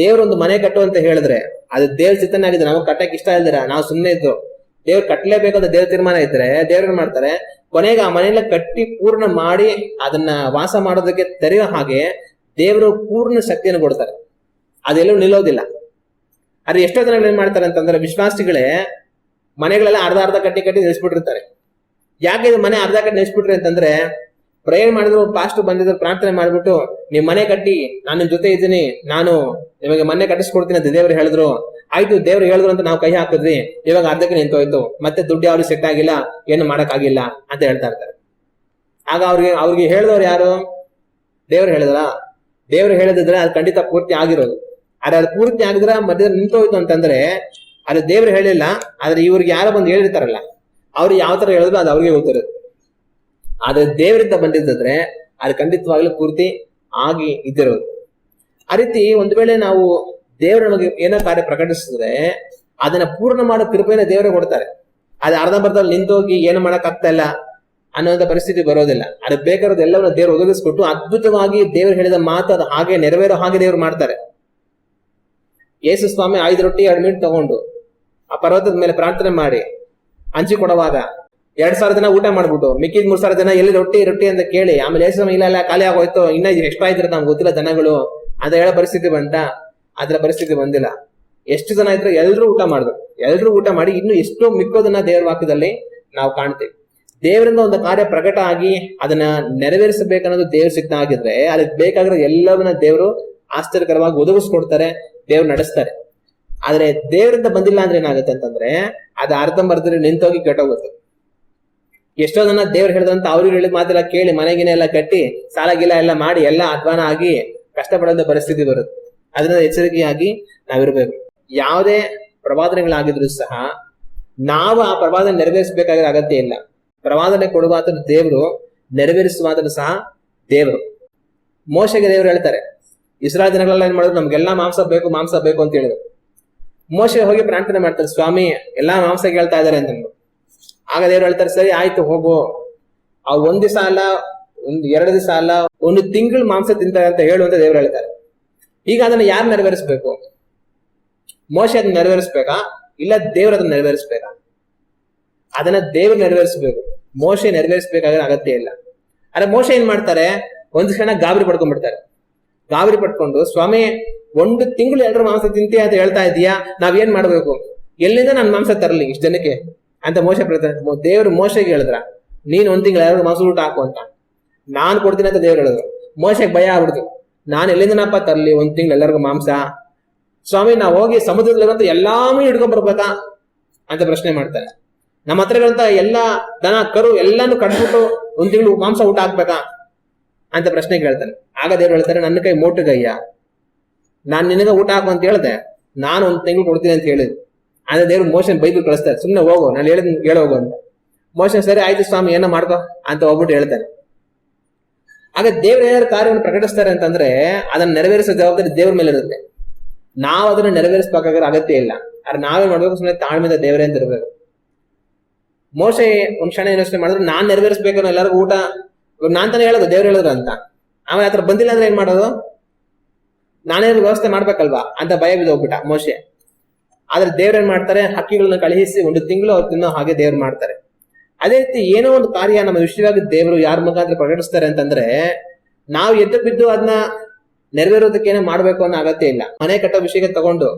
ದೇವರೊಂದು ಮನೆ ಕಟ್ಟು ಅಂತ ಹೇಳಿದ್ರೆ ಅದು ದೇವ್ರ ಚಿತ್ತನೆ ಆಗಿದೆ. ನಾವು ಕಟ್ಟಕ್ ಇಷ್ಟ ಇಲ್ದಿರ ನಾವು ಸುಮ್ಮನೆ ಇದ್ದು ದೇವ್ರು ಕಟ್ಟಲೇಬೇಕಂತ ದೇವ್ರ ತೀರ್ಮಾನ ಇದ್ರೆ ದೇವ್ರ ಮಾಡ್ತಾರೆ. ಕೊನೆಗೆ ಆ ಮನೆಯಲ್ಲ ಕಟ್ಟಿ ಪೂರ್ಣ ಮಾಡಿ ಅದನ್ನ ವಾಸ ಮಾಡೋದಕ್ಕೆ ತೆರೆಯೋ ಹಾಗೆ ದೇವರು ಪೂರ್ಣ ಶಕ್ತಿಯನ್ನು ಕೊಡ್ತಾರೆ. ಅದೆಲ್ಲೂ ನಿಲ್ಲೋದಿಲ್ಲ. ಅದು ಎಷ್ಟೋ ಜನ ಏನ್ ಮಾಡ್ತಾರೆ ಅಂತಂದ್ರೆ, ವಿಶ್ವಾಸಿಗಳೇ ಮನೆಗಳೆಲ್ಲ ಅರ್ಧ ಕಟ್ಟಿ ನಿಲ್ಲಿಸ್ಬಿಟ್ಟಿರ್ತಾರೆ. ಯಾಕೆ ಇದು ಮನೆ ಅರ್ಧ ಕಟ್ಟಿ ನಿಲ್ಲಿಸ್ಬಿಟ್ರಿ ಅಂತಂದ್ರೆ, ಪ್ರೇಯರ್ ಮಾಡಿದ್ರು ಪಾಸ್ಟ್ ಬಂದಿದ್ರು ಪ್ರಾರ್ಥನೆ ಮಾಡ್ಬಿಟ್ಟು ನಿಮ್ ಮನೆ ಕಟ್ಟಿ ನಾನು ನಿಮ್ ಜೊತೆ ಇದ್ದೀನಿ, ನಾನು ನಿಮಗೆ ಮನೆ ಕಟ್ಟಿಸ್ಕೊಡ್ತೀನಿ ಅಂತ ದೇವ್ರು ಹೇಳಿದ್ರು. ಆಯ್ತು ದೇವ್ರು ಹೇಳಿದ್ರು ಅಂತ ನಾವು ಕೈ ಹಾಕಿದ್ವಿ, ಇವಾಗ ಅರ್ಧಕ್ಕೆ ನಿಂತೋಯ್ತು, ಮತ್ತೆ ದುಡ್ಡು ಅವ್ರಿಗೆ ಸೆಟ್ ಆಗಿಲ್ಲ, ಏನು ಮಾಡಕ್ ಆಗಿಲ್ಲ ಅಂತ ಹೇಳ್ತಾ ಇರ್ತಾರೆ. ಆಗ ಅವ್ರಿಗೆ ಹೇಳಿದವ್ರು ಯಾರು? ದೇವ್ರು ಹೇಳಿದ್ರ? ದೇವ್ರು ಹೇಳಿದ್ರೆ ಅದು ಖಂಡಿತ ಪೂರ್ತಿ ಆಗಿರೋದು. ಆದ್ರೆ ಅದು ಪೂರ್ತಿ ಆಗಿದ್ರೆ ಮಧ್ಯ ನಿಂತೋಯ್ತು ಅಂತಂದ್ರೆ ಅದು ದೇವ್ರು ಹೇಳಿಲ್ಲ. ಆದ್ರೆ ಇವ್ರಿಗೆ ಯಾರೋ ಬಂದು ಹೇಳಿರ್ತಾರಲ್ಲ ಅವ್ರು ಯಾವ ತರ ಹೇಳಿದ್ರು ಅದು ಅವ್ರಿಗೆ ಗೊತ್ತಿರೋದು. ಆದ್ರೆ ದೇವರಿಂದ ಬಂದಿದ್ರೆ ಅದು ಖಂಡಿತವಾಗ್ಲೂ ಪೂರ್ತಿ ಆಗಿ ಇದ್ದಿರೋದು. ಆ ರೀತಿ ಒಂದ್ ವೇಳೆ ನಾವು ದೇವ್ರ ನಮಗೆ ಏನೋ ಕಾರ್ಯ ಪ್ರಕಟಿಸಿದ್ರೆ ಅದನ್ನ ಪೂರ್ಣ ಮಾಡೋ ಕೃಪೆನ ದೇವರೇ ಕೊಡ್ತಾರೆ. ಅದು ಅರ್ಧಂಬರ್ಧದಲ್ಲಿ ನಿಂತೋಗಿ ಏನು ಮಾಡಕ್ ಆಗ್ತಾ ಇಲ್ಲ ಅನ್ನೋಂಥ ಪರಿಸ್ಥಿತಿ ಬರೋದಿಲ್ಲ. ಅದಕ್ಕೆ ಬೇಕಾರೋದು ಎಲ್ಲವನ್ನ ದೇವ್ರು ಒದಗಿಸ್ಕೊಟ್ಟು ಅದ್ಭುತವಾಗಿ ದೇವ್ರು ಹೇಳಿದ ಮಾತು ಅದು ಹಾಗೆ ನೆರವೇರೋ ಹಾಗೆ ದೇವ್ರು ಮಾಡ್ತಾರೆ. ಯೇಸು ಸ್ವಾಮಿ 5 ರೊಟ್ಟಿ 2 ಮೀನು ತಗೊಂಡು ಆ ಪರ್ವತದ ಮೇಲೆ ಪ್ರಾರ್ಥನೆ ಮಾಡಿ ಹಂಚಿಕೊಡುವಾಗ 2,000 ಜನ ಊಟ ಮಾಡ್ಬಿಟ್ಟು ಮಿಕ್ಕಿದ 3,000 ಜನ ಎಲ್ಲಿ ರೊಟ್ಟಿ ಅಂತ ಕೇಳಿ ಆಮೇಲೆ ಯೇಸು ಸ್ವಾಮಿ ಇಲ್ಲ ಖಾಲಿ ಆಗೋಯ್ತು, ಇನ್ನ ಎಕ್ಸ್ಟ್ರಾ ಇದ್ರೆ ನಮ್ಗೆ ಗೊತ್ತಿಲ್ಲ ಜನಗಳು ಅಂತ ಹೇಳೋ ಪರಿಸ್ಥಿತಿ ಬಂತ? ಅದ್ರ ಪರಿಸ್ಥಿತಿ ಬಂದಿಲ್ಲ. ಎಷ್ಟು ಜನ ಇದ್ರೆ ಎಲ್ರು ಊಟ ಮಾಡಿ ಇನ್ನು ಎಷ್ಟೋ ಮಿಕ್ಕೋದನ್ನ ದೇವರ ವಾಕ್ಯದಲ್ಲಿ ನಾವು ಕಾಣ್ತೀವಿ. ದೇವರಿಂದ ಒಂದು ಕಾರ್ಯ ಪ್ರಕಟ ಆಗಿ ಅದನ್ನ ನೆರವೇರಿಸಬೇಕನ್ನೋದು ದೇವ್ರ ಸಿದ್ಧ ಆಗಿದ್ರೆ ಅದಕ್ಕೆ ಬೇಕಾಗಿರೋ ಎಲ್ಲವನ್ನ ದೇವರು ಆಶ್ಚರ್ಯಕರವಾಗಿ ಒದಗಿಸ್ಕೊಡ್ತಾರೆ, ದೇವ್ರು ನಡೆಸ್ತಾರೆ. ಆದ್ರೆ ದೇವರಿಂದ ಬಂದಿಲ್ಲ ಅಂದ್ರೆ ಏನಾಗುತ್ತೆ ಅಂತಂದ್ರೆ ಅದು ಅರ್ಧಂಬರ್ಧದಲ್ಲಿ ನಿಂತೋಗಿ ಕೆಟ್ಟೋಗುತ್ತೆ. ಎಷ್ಟೋ ಜನ ದೇವ್ರು ಹೇಳಿದಂತ ಅವ್ರಿಗೆ ಹೇಳಿದ ಮಾತೆಲ್ಲ ಕೇಳಿ ಮನೆಗಿನ ಎಲ್ಲ ಕಟ್ಟಿ ಸಾಲ ಗಿಲ ಎಲ್ಲ ಮಾಡಿ ಎಲ್ಲ ಅಧ್ವಾನ ಆಗಿ ಕಷ್ಟಪಡೋಂಥ ಪರಿಸ್ಥಿತಿ ಬರುತ್ತೆ. ಅದರಿಂದ ಎಚ್ಚರಿಕೆಯಾಗಿ ನಾವಿರ್ಬೇಕು. ಯಾವುದೇ ಪ್ರವಾದನೆಗಳಾಗಿದ್ರು ಸಹ ನಾವು ಆ ಪ್ರವಾದನೆ ನೆರವೇರಿಸಬೇಕಾಗಿರೋ ಅಗತ್ಯ ಇಲ್ಲ. ಪ್ರವಾದನೆ ಕೊಡುವಾತನು ದೇವರು, ನೆರವೇರಿಸುವಾತನು ಸಹ ದೇವರು. ಮೋಶೆಗೆ ದೇವರು ಹೇಳ್ತಾರೆ, ಇಸ್ರಾಯೇಲ್ ಜನಗಳೆಲ್ಲ ಏನ್ ಮಾಡಿದ್ರು, ನಮ್ಗೆಲ್ಲಾ ಮಾಂಸ ಬೇಕು ಅಂತ ಹೇಳಿದ್ರು. ಮೋಶೆ ಹೋಗಿ ಪ್ರಾರ್ಥನೆ ಮಾಡ್ತಾರೆ, ಸ್ವಾಮಿ ಎಲ್ಲಾ ಮಾಂಸ ಹೇಳ್ತಾ ಇದಾರೆ ಅಂತಂದ್ರು. ಆಗ ದೇವ್ರು ಹೇಳ್ತಾರೆ, ಸರಿ ಆಯ್ತು ಹೋಗು, ಆ 1 ದಿವಸ ಅಲ್ಲ, 2 ದಿವಸ ಅಲ್ಲ, 1 ತಿಂಗಳು ಮಾಂಸ ತಿಂತಾರೆ ಅಂತ ಹೇಳು ಅಂತ ದೇವ್ರು ಹೇಳ್ತಾರೆ. ಈಗ ಅದನ್ನ ಯಾರು ನೆರವೇರಿಸ್ಬೇಕು? ಮೋಶೆ ಅದನ್ನ ನೆರವೇರಿಸ್ಬೇಕಾ ಇಲ್ಲ ದೇವ್ರ ಅದನ್ನ ನೆರವೇರಿಸ್ಬೇಕಾ? ಅದನ್ನ ದೇವ್ರು ನೆರವೇರಿಸ್ಬೇಕು, ಮೋಶೆ ನೆರವೇರಿಸ್ಬೇಕಾದ್ರೆ ಅಗತ್ಯ ಇಲ್ಲ. ಆದ್ರೆ ಮೋಶೆ ಏನ್ ಮಾಡ್ತಾರೆ, ಒಂದ್ ಕ್ಷಣ ಗಾಬರಿ ಪಡ್ಕೊಂಡು ಸ್ವಾಮಿ 1 ತಿಂಗಳು 2 ಮಾಂಸ ತಿಂತೀಯ ಅಂತ ಹೇಳ್ತಾ ಇದೀಯಾ, ನಾವೇನ್ ಮಾಡ್ಬೇಕು, ಎಲ್ಲಿಂದ ನಾನು ಮಾಂಸ ತರಲಿ ಇಷ್ಟು ಜನಕ್ಕೆ ಅಂತ ಮೋಶೆ ದೇವ್ರು ಮೋಶೆಗೆ ಹೇಳಿದ್ರ, ನೀನ್ 1 ತಿಂಗಳು 2 ಮಾಂಸ ಊಟ ಹಾಕು ಅಂತ ನಾನ್ ಕೊಡ್ತೀನಿ ಅಂತ ದೇವ್ರು ಹೇಳಿದ್ರು. ಮೋಶೆಗೆ ಭಯ ಆಗ್ಬಿಡ್ತು, ನಾನು ಎಲ್ಲಿಂದನಪ್ಪ ತರಲಿ 1 ತಿಂಗಳು ಎಲ್ಲರಿಗೂ ಮಾಂಸ? ಸ್ವಾಮಿ ನಾವ್ ಹೋಗಿ ಸಮುದ್ರದಲ್ಲಿರುವಂತ ಎಲ್ಲಾನು ಹಿಡ್ಕೊಂಡ್ ಬರ್ಬೇಕಾ ಅಂತ ಪ್ರಶ್ನೆ ಮಾಡ್ತಾರೆ. ನಮ್ಮ ಹತ್ರ ಇರುವಂತ ಎಲ್ಲಾ ದನ ಕರು ಎಲ್ಲಾನು ಕಟ್ಬಿಟ್ಟು 1 ತಿಂಗಳು ಮಾಂಸ ಊಟ ಹಾಕ್ಬೇಕಾ ಅಂತ ಪ್ರಶ್ನೆ ಕೇಳ್ತಾನೆ. ಆಗ ದೇವ್ರು ಹೇಳ್ತಾರೆ, ನನ್ನ ಕೈ ಮೋಟಗಯ್ಯ, ನಾನ್ ನಿನಗ ಊಟ ಹಾಕು ಅಂತ ಹೇಳ್ದೆ, ನಾನು 1 ತಿಂಗಳು ಕೊಡ್ತೀನಿ ಅಂತ ಹೇಳಿದ್ರು. ಆದ್ರೆ ದೇವ್ರು ಮೋಶನ್ ಬೈದು ಕಳಿಸ್ತಾರೆ, ಸುಮ್ನೆ ಹೋಗು, ನಾನು ಹೇಳೋಗು ಅಂತ. ಮೋಶನ್ ಸರಿ ಆಯ್ತು ಸ್ವಾಮಿ ಏನೋ ಮಾಡ್ಕೋ ಅಂತ ಹೋಗ್ಬಿಟ್ಟು ಹೇಳ್ತಾನೆ. ಆಗ ದೇವ್ರ ಏನಾದ್ರು ಕಾರ್ಯವನ್ನು ಪ್ರಕಟಿಸ್ತಾರೆ ಅಂತಂದ್ರೆ ಅದನ್ನ ನೆರವೇರಿಸೋ ಜವಾಬ್ದಾರಿ ದೇವ್ರ ಮೇಲೆ ಇರುತ್ತೆ. ನಾವು ಅದನ್ನ ನೆರವೇರಿಸಬೇಕಾಗಿರೋ ಅಗತ್ಯ ಇಲ್ಲ. ಆದ್ರೆ ನಾವೇ ಮಾಡ್ಬೇಕು, ಸುಮ್ಮನೆ ತಾಳ್ಮೆಯಿಂದ ದೇವರೇ ಅಂತ ಇರ್ಬೇಕು. ಮೋಶೆ ಒಂದ್ ಕ್ಷಣ ಯೋಚನೆ ಮಾಡಿದ್ರು, ನಾನ್ ನೆರವೇರಿಸ್ಬೇಕು ಎಲ್ಲರಿಗೂ ಊಟ, ನಾನ್ ತಾನೇ ಹೇಳೋದು ದೇವ್ರು ಹೇಳಿದ್ರು ಅಂತ. ಆಮೇಲೆ ಆತರ ಬಂದಿಲ್ಲ ಅಂದ್ರೆ ಏನ್ ಮಾಡೋದು, ನಾನೇ ವ್ಯವಸ್ಥೆ ಮಾಡ್ಬೇಕಲ್ವಾ ಅಂತ ಭಯ ಬಿದ್ದೋಗ್ಬಿಟ್ಟ ಮೋಶೆ. ಆದ್ರೆ ದೇವ್ರ ಏನ್ ಮಾಡ್ತಾರೆ, ಹಕ್ಕಿಗಳನ್ನ ಕಳುಹಿಸಿ 1 ತಿಂಗಳು ಅವ್ರು ತಿನ್ನೋ ಹಾಗೆ ದೇವ್ರು ಮಾಡ್ತಾರೆ. ಅದೇ ರೀತಿ ಏನೋ ಒಂದು ಕಾರ್ಯ ನಮ್ಮ ವಿಷಯವಾಗಿ ದೇವರು ಯಾರ ಮುಖಾಂತರ ಪ್ರಕಟಿಸ್ತಾರೆ ಅಂತಂದ್ರೆ ನಾವು ಎದ್ದು ಬಿದ್ದು ಅದನ್ನ ನೆರವೇರೋದಕ್ಕೆ ಏನೋ ಮಾಡ್ಬೇಕು ಅನ್ನೋ ಅಗತ್ಯ ಇಲ್ಲ. ಮನೆ ಕಟ್ಟೋ ವಿಷಯಕ್ಕೆ ತಗೊಂಡು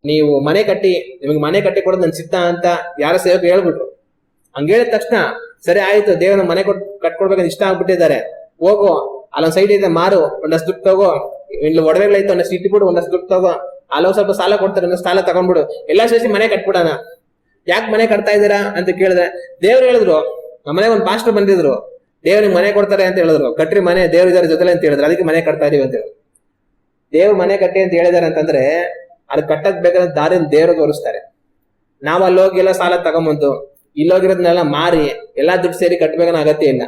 ನೀವು ಮನೆ ಕಟ್ಟಿ, ನಿಮಗೆ ಮನೆ ಕಟ್ಟಿ ಕೊಡೋದು ನನ್ ಸಿದ್ಧ ಅಂತ ಯಾರ ಸೇವಕರು ಹೇಳ್ಬಿಟ್ರು. ಹಂಗ ಹೇಳಿದ ತಕ್ಷಣ ಸರಿ ಆಯ್ತು, ದೇವ್ರ ಮನೆ ಕಟ್ಕೊಡ್ಬೇಕಂತ ಇಷ್ಟ ಆಗ್ಬಿಟ್ಟಿದ್ದಾರೆ, ಹೋಗು ಅಲ್ಲೊಂದ್ ಸೈಡ್ ಇದೆ ಮಾರು, ಒಂದಷ್ಟು ದುಡ್ಡು ತಗೋ, ಇಲ್ಲಿ ಒಡವೆಗಳೈತೆ ಒಂದಷ್ಟು ಇಟ್ಬಿಡು, ಒಂದಷ್ಟು ದುಡ್ಡು ತಗೋ, ಅಲ್ಲೋ ಸ್ವಲ್ಪ ಸಾಲ ಕೊಡ್ತಾರೆ, ಒಂದಷ್ಟು ಸಾಲ ತಗೊಂಡ್ಬಿಡು, ಎಲ್ಲಾ ಸೇರಿಸಿ ಮನೆ ಕಟ್ಬಿಡೋಣ. ಯಾಕೆ ಮನೆ ಕಟ್ತಾ ಇದ್ದೀರಾ ಅಂತ ಕೇಳಿದ್ರೆ ದೇವ್ರು ಹೇಳಿದ್ರು, ನಮ್ಮ ಮನೆಗೆ ಒಂದು ಪಾಸ್ಟರ್ ಬಂದಿದ್ರು, ದೇವ್ರಿಗೆ ಮನೆ ಕೊಡ್ತಾರೆ ಅಂತ ಹೇಳಿದ್ರು, ಕಟ್ರಿ ಮನೆ, ದೇವ್ರ ಇದಾರೆ ಜೊತೆಲೆ ಅಂತ ಹೇಳಿದ್ರು, ಅದಕ್ಕೆ ಮನೆ ಕಟ್ತಾ ಇದೀವಿ ಅಂತ ಹೇಳಿದ್ರು. ದೇವ್ರ ಮನೆ ಕಟ್ಟಿ ಅಂತ ಹೇಳಿದಾರೆ ಅಂತಂದ್ರೆ ಅದು ಕಟ್ಟಕ್ ಬೇಕಾದ್ರೆ ದಾರಿನ ದೇವ್ರು ತೋರಿಸ್ತಾರೆ. ನಾವ್ ಅಲ್ಲೋಗಿ ಎಲ್ಲ ಸಾಲ ತಗೊಂಬಂದು ಇಲ್ಲೋಗಿರೋದನ್ನೆಲ್ಲ ಮಾರಿ ಎಲ್ಲಾ ದುಡ್ಡು ಸೇರಿ ಕಟ್ಬೇಕನ್ನೋ ಅಗತ್ಯ ಇಲ್ಲ.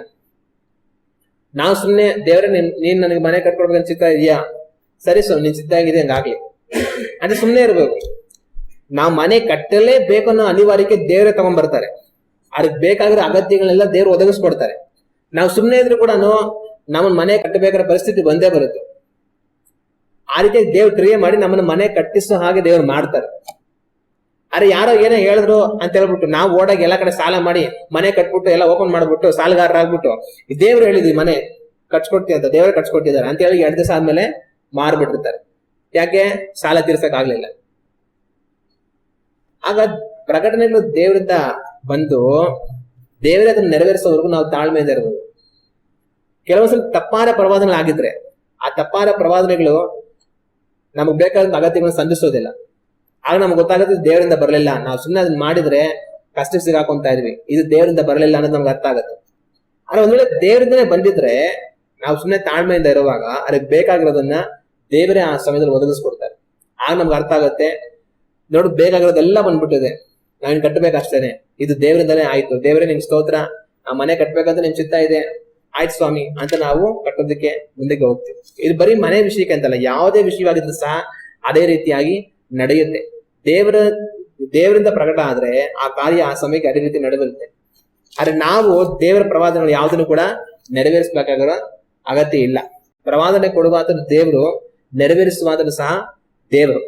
ನಾವು ಸುಮ್ನೆ ದೇವ್ರೆ ನೀನ್ ನನಗೆ ಮನೆ ಕಟ್ಕೊಡ್ಬೇಕಂತ ಚಿತ್ತ ಇದೆಯಾ, ಸರಿ ನೀನ್ ಸಿದ್ಧ ಆಗಿದೆ ಹಂಗಾಗ್ಲಿ ಅಂದ್ರೆ ಸುಮ್ನೆ ಇರ್ಬೇಕು. ನಾವ್ ಮನೆ ಕಟ್ಟಲೇ ಬೇಕು ಅನ್ನೋ ಅನಿವಾರ್ಯಕ್ಕೆ ದೇವ್ರೆ ತಗೊಂಡ್ಬರ್ತಾರೆ. ಅದಕ್ಕೆ ಬೇಕಾಗಿರೋ ಅಗತ್ಯಗಳನ್ನೆಲ್ಲ ದೇವ್ರು ಒದಗಿಸ್ಕೊಡ್ತಾರೆ. ನಾವು ಸುಮ್ನೆ ಇದ್ರು ಕೂಡ ನಮ್ಮನ್ನ ಮನೆ ಕಟ್ಟಬೇಕಾದ ಪರಿಸ್ಥಿತಿ ಬಂದೇ ಬರುತ್ತೆ. ಆ ರೀತಿ ದೇವ್ರು ಕ್ರಿಯೆ ಮಾಡಿ ನಮ್ಮನ್ನ ಮನೆ ಕಟ್ಟಿಸೋ ಹಾಗೆ ದೇವ್ರು ಮಾಡ್ತಾರೆ. ಅರೆ ಯಾರೋ ಏನೋ ಹೇಳಿದ್ರು ಅಂತ ಹೇಳ್ಬಿಟ್ಟು ನಾವು ಓಡಾಗಿ ಎಲ್ಲಾ ಕಡೆ ಸಾಲ ಮಾಡಿ ಮನೆ ಕಟ್ಬಿಟ್ಟು ಎಲ್ಲ ಓಪನ್ ಮಾಡ್ಬಿಟ್ಟು ಸಾಲಗಾರರಾಗ್ಬಿಟ್ಟು ದೇವ್ರು ಹೇಳಿದ್ವಿ ಮನೆ ಕಟ್ಸ್ಕೊಡ್ತೀವಿ ಅಂತ, ದೇವ್ರೆ ಕಟ್ಸ್ಕೊಟ್ಟಿದ್ದಾರೆ ಅಂತ ಹೇಳಿ 2 ದಿವಸ ಆದ್ಮೇಲೆ ಮಾರ್ಬಿಟ್ಟಿರ್ತಾರೆ. ಯಾಕೆ? ಸಾಲ ತೀರ್ಸಕ್ ಆಗ್ಲಿಲ್ಲ. ಆಗ ಪ್ರಕಟಣೆಗಳು ದೇವರಿಂದ ಬಂದು ದೇವರೇ ಅದನ್ನ ನೆರವೇರಿಸೋವರೆಗೂ ನಾವು ತಾಳ್ಮೆಯಿಂದ ಇರಬಹುದು. ಕೆಲವೊಂದ್ಸಲ ತಪ್ಪಾದ ಪ್ರವಾದನೆಗಳಾಗಿದ್ರೆ ಆ ತಪ್ಪಾದ ಪ್ರವಾದನೆಗಳು ನಮಗ್ ಬೇಕಾದ ಅಗತ್ಯಗಳನ್ನು ಸಂಧಿಸೋದಿಲ್ಲ. ಆಗ ನಮ್ಗೆ ಗೊತ್ತಾಗುತ್ತೆ ದೇವರಿಂದ ಬರಲಿಲ್ಲ, ನಾವು ಸುಮ್ಮನೆ ಅದನ್ನ ಮಾಡಿದ್ರೆ ಕಷ್ಟ ಸಿಗಾಕೊಂತ ಇದ್ವಿ, ಇದು ದೇವರಿಂದ ಬರಲಿಲ್ಲ ಅನ್ನೋದು ನಮ್ಗೆ ಅರ್ಥ ಆಗುತ್ತೆ. ಆದ್ರೆ ಒಂದ್ ವೇಳೆ ದೇವರಿಂದನೇ ಬಂದಿದ್ರೆ ನಾವು ಸುಮ್ಮನೆ ತಾಳ್ಮೆಯಿಂದ ಇರುವಾಗ ಅದಕ್ಕೆ ಬೇಕಾಗಿರೋದನ್ನ ದೇವರೇ ಆ ಸಮಯದಲ್ಲಿ ಒದಗಿಸ್ಕೊಡ್ತಾರೆ. ಆಗ ನಮ್ಗೆ ಅರ್ಥ ಆಗುತ್ತೆ, ನೋಡು ಬೇಕಾಗಿರೋದೆಲ್ಲ ಬಂದ್ಬಿಟ್ಟಿದೆ, ನಾವೇನ್ ಕಟ್ಟಬೇಕಷ್ಟೇನೆ, ಇದು ದೇವರಿಂದಲೇ ಆಯ್ತು, ದೇವರೇ ನಿಮ್ ಸ್ತೋತ್ರ, ಆ ಮನೆ ಕಟ್ಬೇಕಂತ ನಿಮ್ ಚಿತ್ತ ಇದೆ, ಆಯ್ತು ಸ್ವಾಮಿ ಅಂತ ನಾವು ಕಟ್ಟೋದಕ್ಕೆ ಮುಂದಕ್ಕೆ ಹೋಗ್ತೀವಿ. ಇದು ಬರೀ ಮನೆ ವಿಷಯಕ್ಕೆ ಅಂತಲ್ಲ, ಯಾವುದೇ ವಿಷಯವಾಗಿದ್ರು ಸಹ ಅದೇ ರೀತಿಯಾಗಿ ನಡೆಯುತ್ತೆ. ದೇವರಿಂದ ಪ್ರಕಟ ಆದ್ರೆ ಆ ಕಾರ್ಯ ಆ ಸಮಯಕ್ಕೆ ಅದೇ ರೀತಿ ನಡೆದಿರುತ್ತೆ. ಆದ್ರೆ ನಾವು ದೇವರ ಪ್ರವಾದನೆಗಳು ಯಾವುದನ್ನು ಕೂಡ ನೆರವೇರಿಸಬೇಕಾಗಿರೋ ಅಗತ್ಯ ಇಲ್ಲ. ಪ್ರವಾದನೆ ಕೊಡುವಾತನು ದೇವರು, ನೆರವೇರಿಸುವಾತನು ಸಹ ದೇವರು.